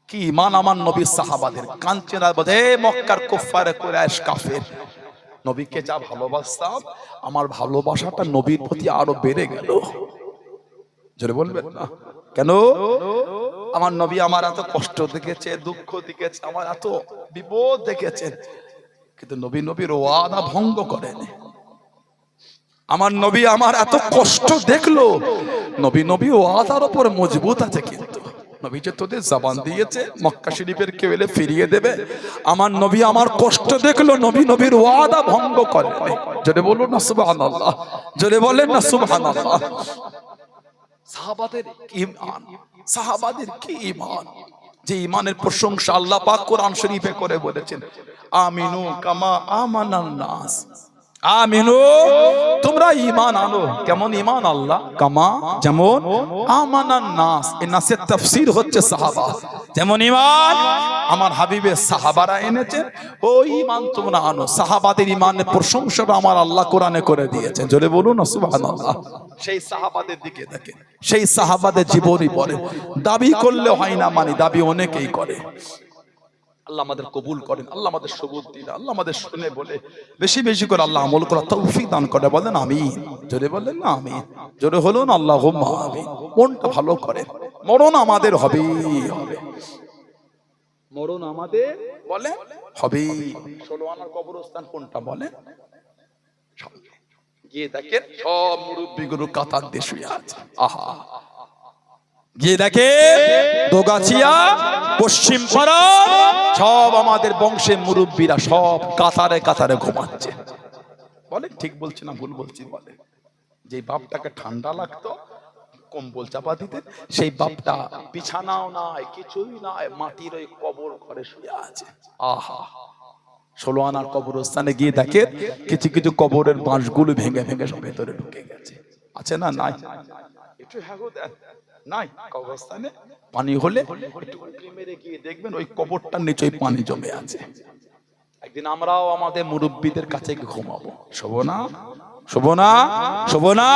কি ঈমান আমার নবীর সাহাবাদের। কাঁদছেন আর বলে, হে মক্কার কুফারে কুরাইশ কাফের, নবীকে যা ভালোবাসতাম, আমার ভালোবাসাটা নবীর প্রতি আরো বেড়ে গেল। জোরে বলবেন না? কেন? আমার নবী আমার এত কষ্ট দেখেছে, দুঃখ দেখেছে, আমার এত বিপদ দেখেছেন, কিন্তু নবীর ওয়াদা ভঙ্গ করেন। আমার নবী আমার এত কষ্ট দেখলো, নবী ওয়াদার উপর মজবুত আছে, কিন্তু নবী যে তোদের জবান দিয়েছে মক্কা শরীফের কেউ এলে ফিরিয়ে দেবে, আমার নবী আমার কষ্ট দেখলো, নবীর ওয়াদা ভঙ্গ করে। জোরে বলুন না সুবহানাল্লাহ? জোরে বলেন না সুবহানাল্লাহ? সাহাবাদের ঈমান, সাহাবাদের কি ঈমান, যে ঈমানের প্রশংসা আল্লাহ পাক কোরআন শরীফে করে বলেছেন, আমিনু কামা আমানান নাস, আমিনু তোমরা ঈমান আনো। কেমন ঈমান? আল্লাহ কামা যেমন, আমানান নাস এই নাসের তাফসীর হচ্ছে সাহাবা। যেমন ঈমান আমার হাবিবের সাহাবারা এনেছে, ওই ঈমান তোমরা আনো। সাহাবাদের ঈমানের প্রশংসা আমার আল্লাহ কোরআনে করে দিয়েছেন। জোরে বলুন না সুবহানাল্লাহ? সেই সাহাবাদের দিকে দেখেন, সেই সাহাবাদের জীবনী পড়ে। দাবি করলে হয় না, মানে দাবি অনেকেই করে। আল্লাহ আমাদের কবুল করেন, আল্লাহ আমাদের সবুজ দিন, আল্লাহ আমাদের শুনে বলে বেশি বেশি করে আল্লাহ আমল করার তৌফিক দান করে। বলেন আমিন। জোরে বলেন না আমিন? জোরে হলো না আল্লাহুম্মা আমিন? মনটা ভালো করে, মরণ আমাদের হবেই হবে, মরণ আমাদের বলে হবে। 16 আনার কবরস্থান কোনটা বলে? গিয়ে দেখেন সব মুরব্বিগুলো কাতার দিয়ে শুয়ে আছে। আহা, গিয়ে দেখে দোগাছিয়া পশ্চিম পাড়া সব আমাদের বংশের মুরব্বীরা সব কাতারে কাতারে ঘুমাচ্ছে। বলে ঠিক বলছি না ভুল বলছি? বলে যে বাপটাকে ঠান্ডা লাগতো, কম্বল চাপা দিতেন, সেই বাপটা বিছানাও নাই, কিছুই নাই, মাটির ওই কবর ঘরে শুয়ে আছে। আহা, 16 আনার কবরস্থানে গিয়ে দেখে কিছু কিছু কবরের বাঁশগুলো ভেঙে ভেঙে সব ভেতরে ঢুকে গেছে। আছে না? নাই। একটু হ্যাগো দেন, নাই কবরস্থানে পানি হলে একটু উঁকি মেরে গিয়ে দেখবেন ওই কবরটার নিচে পানি জমে আছে। একদিন আমরাও আমাদের মুরব্বীদের কাছে ঘুমাবো, শোবো না? শোবো না? শোবো না?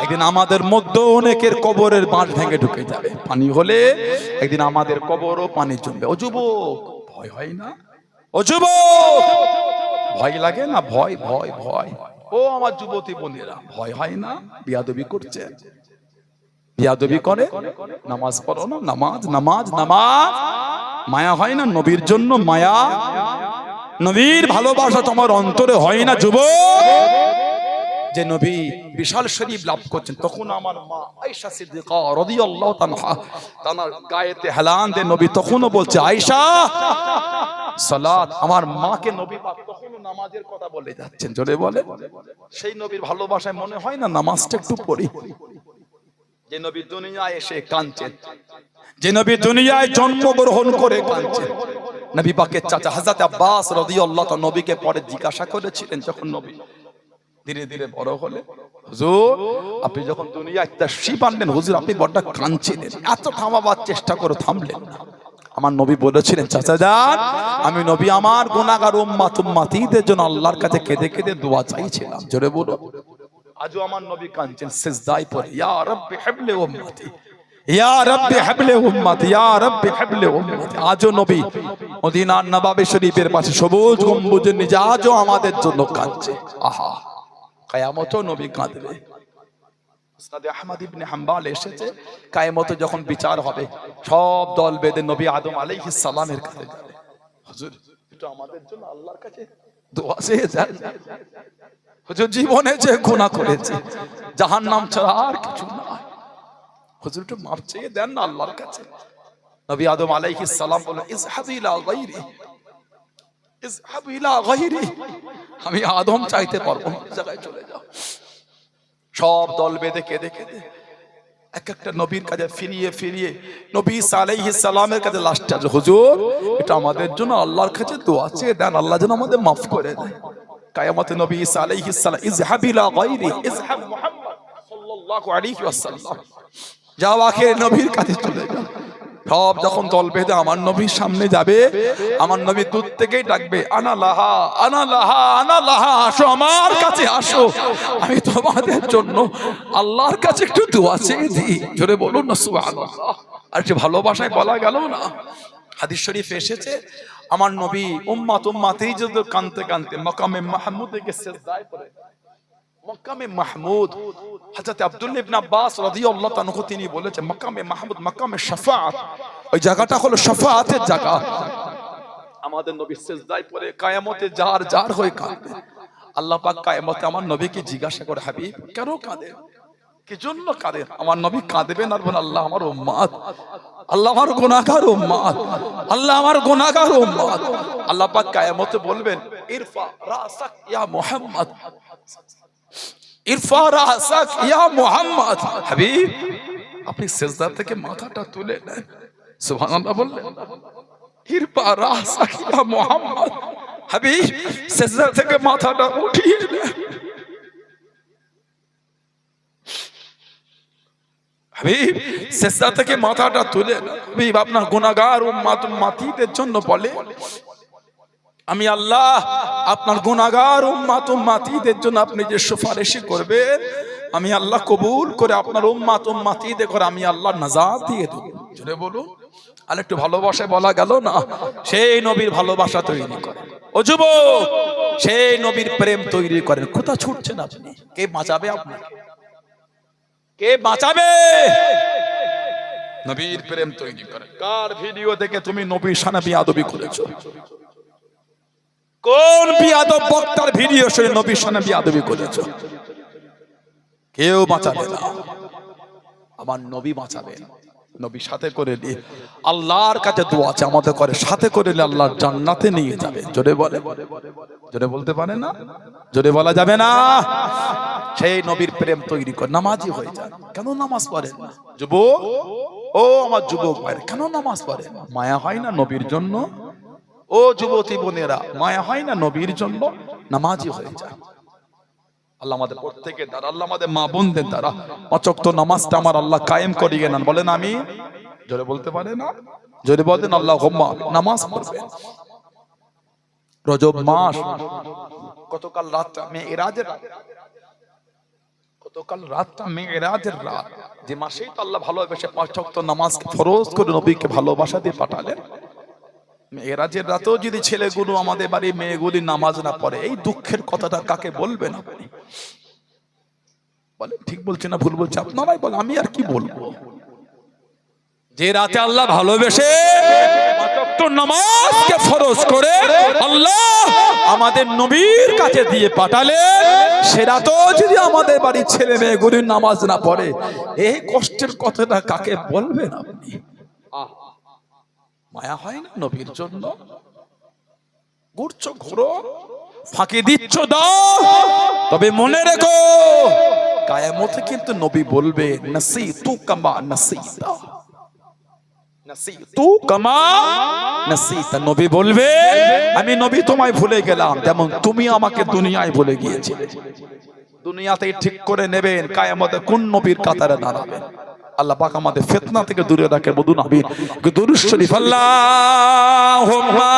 একদিন আমাদের মধ্যে অনেকের কবরের বাঁশ ভেঙে ঢুকে যাবে, পানি হলে একদিন আমাদের কবরও পানি জমবে। ও যুবক, ভয় হয় না? ও যুবক, ভয় লাগে না? ভয় ভয় ভয়। ও আমার যুবতী বোনেরা, ভয় হয় না? বিয়াদবি করছে, বিয়াদবি করে, নামাজ পড়ো না, নামাজ নামাজ নামাজ। মায়া হয় না নবীর জন্য? মায়া, নবীর ভালোবাসা তোমার অন্তরে হয় না যুবক? যে নবী বিশাল শরীফ লাভ করছেন, তখন আমার মা আয়েশা সিদ্দিকা রাদিয়াল্লাহু তাআলা তার গায়েতে হেলান দিয়ে নবী তখনও বলছে আয়েশা সালাত। আমার মাকে নবী পাক তখনও নামাজের কথা বলে যাচ্ছেন, জোরে বলে। সেই নবীর ভালোবাসায় মনে হয় না নামাজটা একটু পড়ি? যে নবী দুনিয়ায় এসে কাঁদছেন, যে নবী দুনিয়ায় জন্মগ্রহণ করে কাঁদছেন, নবী পাকের চাচা হযরত আব্বাস রাদিয়াল্লাহু তাআলা নবীকে পরে জিজ্ঞাসা করেছিলেন, যখন নবী ধীরে ধীরে বড় হলে, হুজুর আপনি যখন দুনিয়ায় তাশরীফ আনলেন, হুজুর আপনি বড় কাঁদছিলেন, এত থামাবার চেষ্টা করে থামলেন না। আমার নবী বলেছিলেন, চাচা যান, আমি নবী আমার গুনাহগার উম্মতদের জন্য আল্লাহর কাছে কেঁদে কেঁদে দোয়া চাইছিলাম, জোরে বলো। আজও আমার নবী কাঁদছেন সিজদায় পড়ে, ইয়া রাব্বি হাবলি উম্মতি, ইয়া রাব্বি হাবলি উম্মতি, ইয়া রাব্বি হাবলি উম্মতি। আজও নবী মদিনার নবাবে শরীফের পাশে সবুজ গম্বুজের নিচে আজও আমাদের জন্য কাঁদছে। আহা, কিয়ামতেও নবী কাঁদবে। মুসনাদ আহমদ ইবনে হাম্বল এসেছে, কিয়ামতে যখন বিচার হবে সব দল বেঁধে নবী আদম আলাইহিস সালামের কাছে যাবে, হুজুর একটু আমাদের জন্য আল্লাহর কাছে দোয়া চেয়ে যান। হুজুর জীবনে যে গুনাহ করেছে, জাহান্নাম ছাড়া আর কিছু না, হুজুর একটু মাফ চেয়ে দেন না আল্লাহর কাছে। নবী আদম আলাইহিস সালাম বলেন, ইযহাব ইলা গায়রি, ইযহাব ইলা গায়রি, আমি আদম চাইতে পারবো না, জায়গায় চলে যাও। সব দল বেঁধে কেঁদে কেঁদে এক একটা নবীর কাছে ফিরিয়ে ফিরিয়ে নবী ঈসা আলাইহিস সালামের কাছে লাস্টে আসে, হুজুর এটা আমাদের জন্য আল্লাহর কাছে দোয়া চেয়ে দেন, আল্লাহ যেন আমাদের মাফ করে দেয়। কিয়ামতে নবী ঈসা আলাইহিস সালাম, ইযহাব ইলা গায়রি, ইযহাব মুহাম্মদ সাল্লাল্লাহু আলাইহি ওয়াসাল্লাম, যাও আখির নবীর কাছে চলে যাও। সব যখন দল বেঁধে আমার নবীর সামনে যাবে, আমার নবী দূর থেকেই ডাকবে, আনা লাহা আনা লাহা আনা লাহা, আসো আমার কাছে আসো, আমি তোমাদের জন্য আল্লাহর কাছে একটু দোয়া চেয়ে দিই, জোরে বলুন না সুবহানাল্লাহ। আর যে ভালোবাসায় বলা গেল না, হাদিস শরীফে এসেছে, আমার নবী উম্মতেই যদি কাঁদতে কাঁদতে মাকামে মাহমুদে গিয়ে সিজদায় পড়ে, মাকামে মাহমুদ, হযরত আব্দুল্লাহ ইবনে আব্বাস রাদিয়াল্লাহু তাআলা তিনি বলেছেন, মাকামে মাহমুদ মাকামে শাফাআত, ওই জায়গাটা হলো শাফাআতের জায়গা। আমাদের নবী সিজদায় পড়ে কিয়ামতে যার যার হয়ে কাঁদবে, আল্লাহ পাক কিয়ামতে আমার নবীকে জিজ্ঞাসা করে, হাবিব কেন কাঁদেন, কি জন্য কাঁদেন? আমার নবী কাঁদবেন আর বলেন, আল্লাহ আমার উম্মত, আল্লাহ আমার গুনাহগার উম্মত, আল্লাহ আমার গুনাহগার উম্মত। আল্লাহ পাক কিয়ামতে বলবেন, ইরফা রাসাক ইয়া মুহাম্মদ, ইরফা রাসাক ইয়া মুহাম্মদ, হাবিব আপনি সিজদা থেকে মাথাটা তুলে নেন, সুবহানাল্লাহ বললেন, ইরফা রাসাক ইয়া মুহাম্মদ, হাবিব সিজদা থেকে মাথাটা উঠিয়ে নেন, হাবিব সিজদা থেকে মাথাটা তুলে নেন। হাবিব আপনার গুনাহগার উম্মতদের জন্য বলে, আমি আল্লাহ আপনার গুনাহগার উম্মতদের জন্য আপনি যে সুপারিশ করবেন, আমি আল্লাহ কবুল করে আপনার উম্মতদের করে আমি আল্লাহ নাজাত দিয়ে দেব, জোরে বলুন। আর একটু ভালোবাসায় বলা গেল না, সেই নবীর ভালোবাসা তৈরি করেন। ও যুবক, সেই নবীর প্রেম তৈরি করেন। কোথা ছুটছেন আপনি? কে বাঁচাবে আপনাকে? কে বাঁচাবে? নবীর প্রেম তৈরি করেন। কার ভিডিও দেখে তুমি নবীর সামনে বিয়াদবি করেছো? কোন বিয়াদব বক্তার ভিডিও শুনে নবীর সামনে বিয়াদবি করেছো? কেউ বাঁচাবে না, আমার নবী বাঁচাবেন। নবী সাথে করে নিয়ে আল্লাহর কাছে দোয়া আছে আমাদের করে, সাথে করে নিয়ে আল্লাহর জান্নাতে নিয়ে যাবে। জোরে বলে, জোরে বলতে পারে না? জোরে বলা যাবে না? সেই নবীর প্রেম তৈরি করে নামাজি হয়ে যান। কেন নামাজ পড়েন না যুবক? ও আমার যুবক ভাই, কেন নামাজ পড়েন? মায়া হয় না নবীর জন্য? ও যুবতী বোনেরা, মায়া হয় না নবীর জন্য? নামাজি হয়ে যায়। আল্লাহ আমাদের প্রত্যেকের দ্বারা, আল্লাহ আমাদের মা বোনদের দ্বারা 5 ওয়াক্ত নামাজটা আমার আল্লাহ কায়েম করিয়ে নেন। বলেন আমি, জোরে বলতে পারে না? জোরে বলেন আল্লাহুম্মা। নামাজ পড়বেন। রজব মাস, গতকাল রাতটা মেরাজের রাত, গতকাল রাতটা মেরাজের রাত, যে মাসেই তো আল্লাহ ভালোবেসে 5 ওয়াক্ত নামাজকে ফরজ করে নবীকে ভালোবাসা দিয়ে পাঠালেন। মেরাজের রাতেও যদি ছেলেগুলো আমাদের বাড়ি মেয়েগুলি নামাজ না পড়ে, এই দুঃখের কথাটা কাকে বলবেন আপনি? বলেন ঠিক বলছে না ভুল বলছে? আপনারাই বলেন, আমি আর কি বলবো? যে রাতে আল্লাহ ভালোবেসে 5 ওয়াক্ত নামাজকে ফরজ করে আল্লাহ আমাদের নবীর কাছে দিয়ে পাঠালেন, সে রাতেও যদি আমাদের বাড়ির ছেলে মেয়েগুলি নামাজ না পড়ে, এই কষ্টের কথাটা কাকে বলবেন আপনি? মায়া হয় না নবীর জন্য? ঘুরছো ঘুরো, ফাঁকি দিচ্ছ দাও, তবে মনে রেখো কায়ামতে কিন্তু নবী বলবে নাসিতু কামা নাসিতা, নাসিতু কামা নাসিতা। নবী বলবে আমি নবী তোমায় ভুলে গেলাম যেমন তুমি আমাকে দুনিয়ায় ভুলে গিয়েছিলে। দুনিয়াতেই ঠিক করে নেবেন কায়ামতে কোন নবীর কাতারে দাঁড়াবেন। আল্লাহ পাক আমাদের ফিতনা থেকে দূরে রাখে। বধু নবী দুরূদ শরীফ আল্লাহুম্মা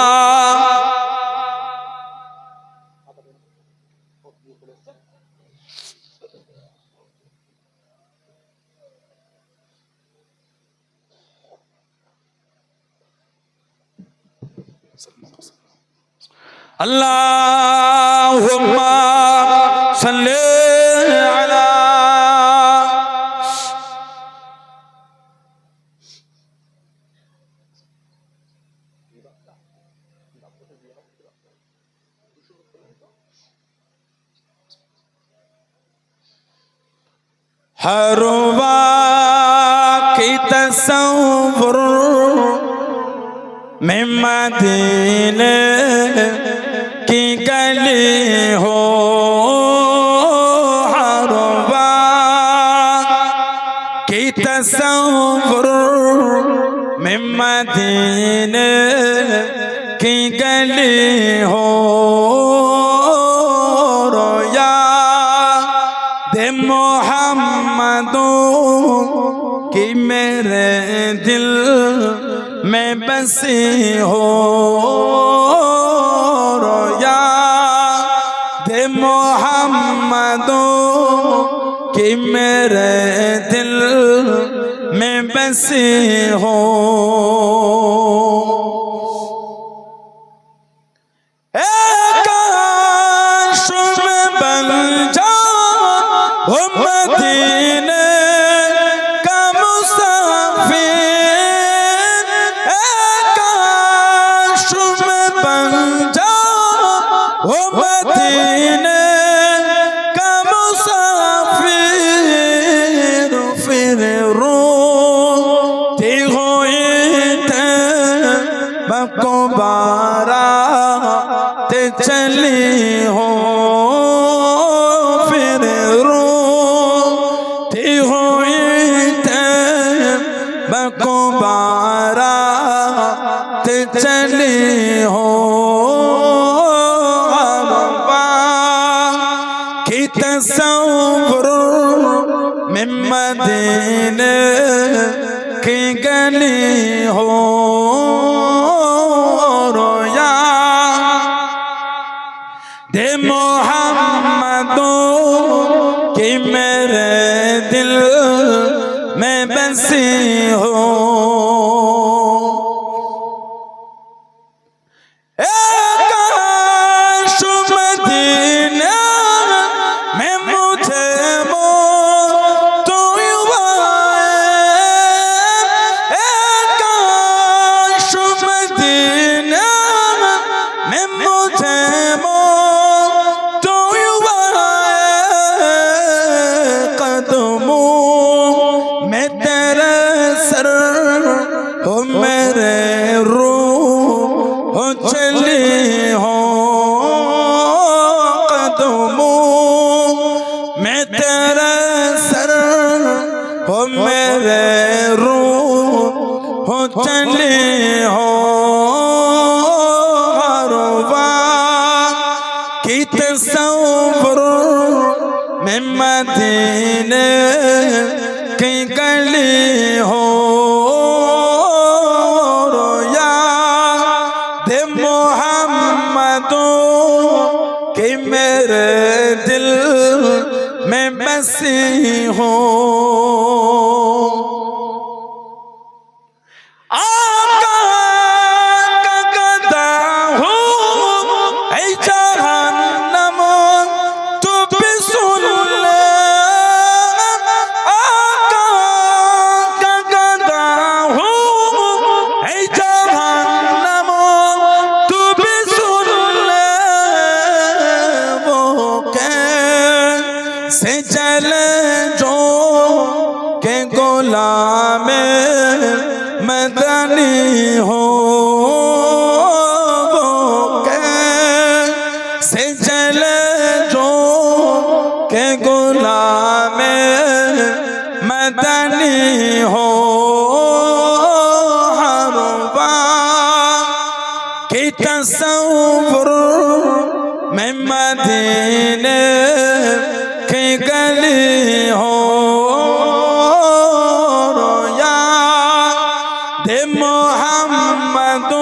আল্লাহুম্মা সাল্লি আলা हर वाक़ई तसव्वुर में मदीने की गली हो, हर वाक़ई तसव्वुर में मदीने की गली हो, मोहम्मदों की मेरे दिल में बसी हो, रोया दे मोहम्मदों की मेरे दिल में बसी हो। मदीने का मुसाफिर काश में बन जाओ, मदीने का मुसाफिर, फिर रोती हुई तैबा बारात चली हो, चली हो, की तसव्वुर में मदीने की गली हो, रोया दे मोहम्मदों की मेरे दिल में बसी हो। चले हो बसी हो आका का गदा हो ऐ जहन्नम तू भी सुन ले आका का गदा हो ऐ जहन्नम तू भी सुन ले वो कैसे चले जो के गुलाम मदनी हो वो कैसे चले जो के गुलाम मदनी हो हर बार की तस्वुर में मदीने की गली हो दे मोहम्मदों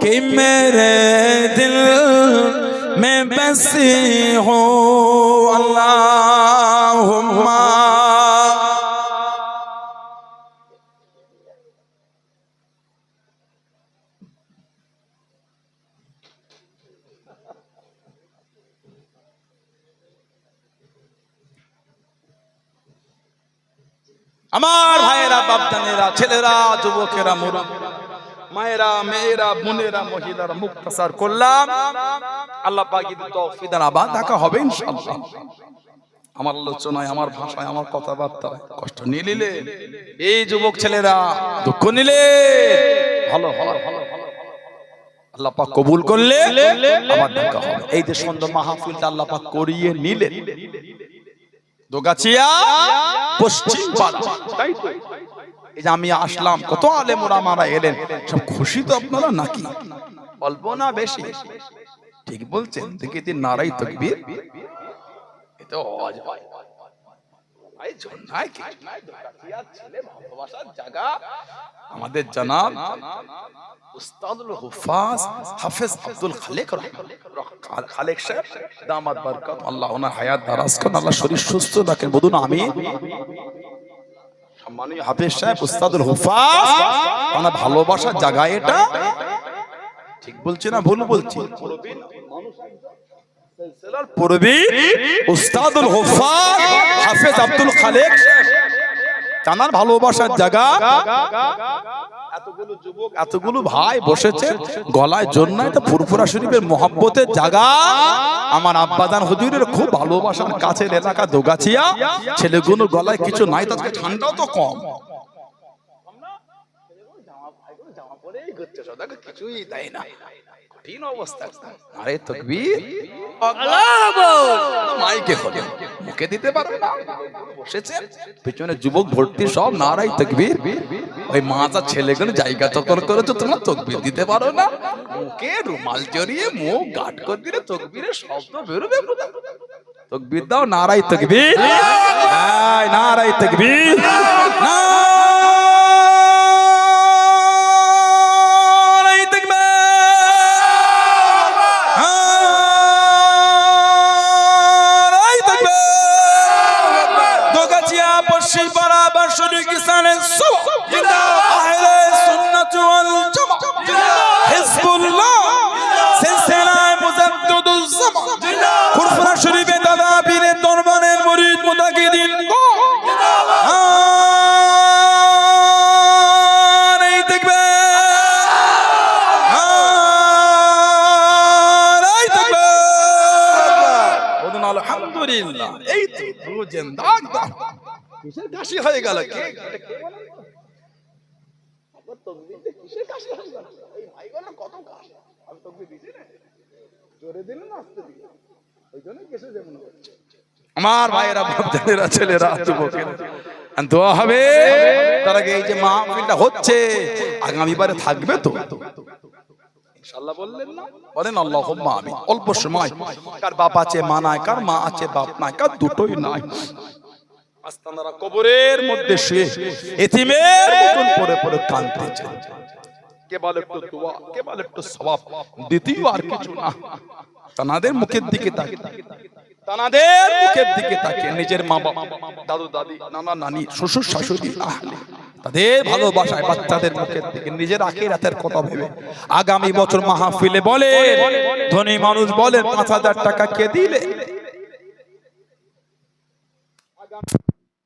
कि मेरे दिल में बसी हो अल्लाहुम्मा আমার ভাইয়েরা বাপজানেরা ছেলেরা যুবকেরা মোরা মায়েরা মেয়েরা বোনেরা মহিলারা মুক্তাসার করলাম আল্লাহ পাক যদি তৌফিক দেন আবার দেখা হবে ইনশাআল্লাহ আমার আলোচনায় আমার ভাষায় আমার কথাবার্তায় কষ্ট নিলে এই যুবক ছেলেরা দুঃখ নিলে ভালো ভালো আল্লাহ পাক কবুল করলে আবার দেখা হবে এই যে সুন্দর মাহফিলটা আল্লাহ পাক করিয়ে নিলেন দোগাছিয়া পশ্চিম পাড়া তাই তো এই যে আমি আসলাম কত আলেম ওলামারা এলেন সব খুশি তো আপনারা নাকি অল্প না বেশি ঠিক বলছেন দেখি দিন নারাই তাকবীর এটা আওয়াজ হয় ভাই জন্নায় কি দোগাছিয়া ছেলে ভালোবাসার জায়গা আমাদের জনাব উস্তাদুল হুফাজ হাফেজ আব্দুল খালেক খালেক সাহেব দামাত বরকত আল্লাহ ওনার হায়াত দারাজ করুন আল্লাহ শরীর সুস্থ রাখেন বলুন আমিন সম্মানীয় হাফেজ সাহেব উস্তাদুল হুফাজ ওনার ভালোবাসার জায়গা এটা ঠিক বলছি না ভুল বলছি সিলসিলার পূর্বী উস্তাদুল হুফাজ হাফেজ আব্দুল খালেক জানার ভালোবাসার জায়গা এতগুলো যুবক এতগুলো ভাই বসেছে গলায় জন্নায় তো ফুরফুরা শরীফের মহব্বতের জায়গা আমার আব্বাজান হুজুরের খুব ভালোবাসার কাছের এলাকা দোগাছিয়া ছেলেগুলো গলায় কিছু নাই তাদের ঠান্ডাও তো কম কিছুই দেয় না কঠিন অবস্থা আরে তাকবীর আল্লাহু আকবার মাইকে খোলে মুখে দিতে পারবে না বসেছে পিছনে যুবক ভর্তি সব নারাই তাকবীর ওই মাথা ছেলেগুলো জায়গা চক্কর করেছো তোমরা তাকবীর দিতে পারো না মুখে রুমাল জড়িয়ে মুখ গাঢ় করে দিলে তাকবীরের শব্দ বেরোবে তাকবীর দাও নারাই তাকবীর নারাই তাকবীর পশ্চিম পাড়া বার্ষিক কিসানের আহলে সুন্নাত ওয়াল জামাত হিজবুল্লাহ সিলসিলায়ে মুজাদ্দিদুজ জামান ফুরফুরা শরীফে দাদা পীরের দরবারের মুরিদ মুতাকিদিন এই দেখবে এই দেখবে বলুন আলহামদুলিল্লাহ এই তো জিন্দাক দাও কিসের কাশি হয়ে গেল কে আবার তাকবীরতে কিসের কাশি হয়ে গেল এই ভাইগুলো কত কাশি আমি তাকবীর দিছি না জোরে দিল না আস্তে দিল ওইজন্য কেসে যেমন হচ্ছে আমার ভাইয়েরা বাপজানেরা ছেলেরা যুবকেরা দোয়া হবে তার আগে এই যে মাহফিলটা হচ্ছে আগামীবারে থাকবে তো ইনশাআল্লাহ বললেন না বলেন আল্লাহুম্মা আমিন অল্প সময় কার বাপ আছে মা নাই কার মা আছে বাপ নাই কার দুটোই নাই আস্তানারা কবরের মধ্যে শুয়ে এতিমের মতন পড়ে পড়ে কাঁদতেছে কেবল একটু দোয়া কেবল একটু সওয়াব দ্বিতীয় আর কিছু না তাদের মুখের দিকে তাকিয়ে তানাদের মুখের দিকে তাকিয়ে নিজের মা বাবা, দাদু দাদি, নানা নানি, শ্বশুর শাশুড়ি, আহলে তাদের ভালোবাসায় বাচ্চাদের মুখের দিকে নিজের আখিরাতের কথা ভেবে আগামী বছর মাহফিলে বলে ধনী মানুষ বলে 5,000 টাকা কে দিলে,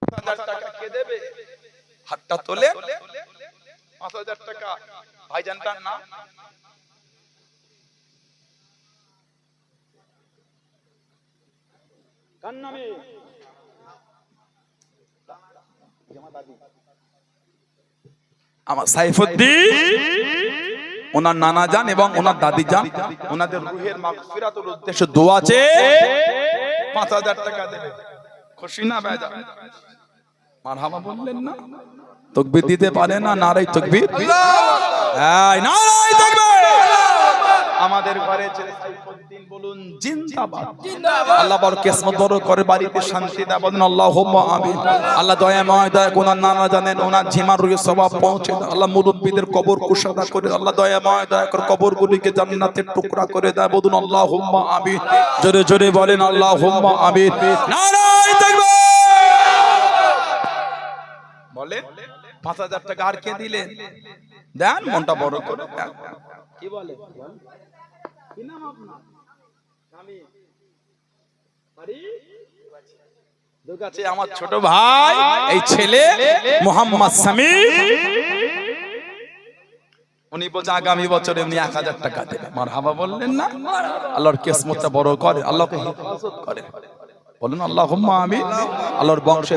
5,000 টাকা কে দেবে, হাতটা তোলে 5,000 টাকা ভাইজানটার নাম কার নামে? আমার সাইফুদ্দিন, ওনার নানা যান এবং ওনার দাদি যান, ওনাদের রুহের মাগফিরাতের উদ্দেশ্যে দোয়া চেয়ে 5,000 টাকা দেবে। খুশি না বেজা? মারহাবা বললেন না? তাকবীর দিতে পারে না? নারায়ে তাকবীর, এই নারায়ে তাকবীর। আমাদের ঘরে ছেলে সাইফুদ্দিন বলুন জিন্দাবাদ। আল্লাহ বড় কিসমত বড় করে, বাড়িতে শান্তি দাও, বলুন আল্লাহুম্মা আমিন। আল্লাহ দয়াময় দয়া কোন নানা জানেন ওনার ঝিমার রুহে সওয়াব পৌঁছে দাও। আল্লাহ মুরব্বিদের কবর কুশাদা করে, আল্লাহ দয়াময় দয়া করে কবরগুলিকে জান্নাতের টুকরা করে দাও, বলুন আল্লাহুম্মা আমিন। জোরে জোরে বলেন আল্লাহুম্মা আমিন। নারায়ে তাকবীর। বলেন 5,000 টাকা আর কে দিলেন? দেন, মনটা বড় করে দেন। কি বলে? কি নাম আপনার? আমি দুর্গাছে আমার ছোট ভাই, এই ছেলে মোহাম্মদ সামির, উনি বলছে আগামী বছরে উনি 1,000 টাকা দেবে। মারহাবা বললেন না? আল্লাহর কিসমতটা বড় করে, আল্লাহকে হেফাজত করে, বলুন আল্লাহুম্মা আমিন। আল্লাহর বংশে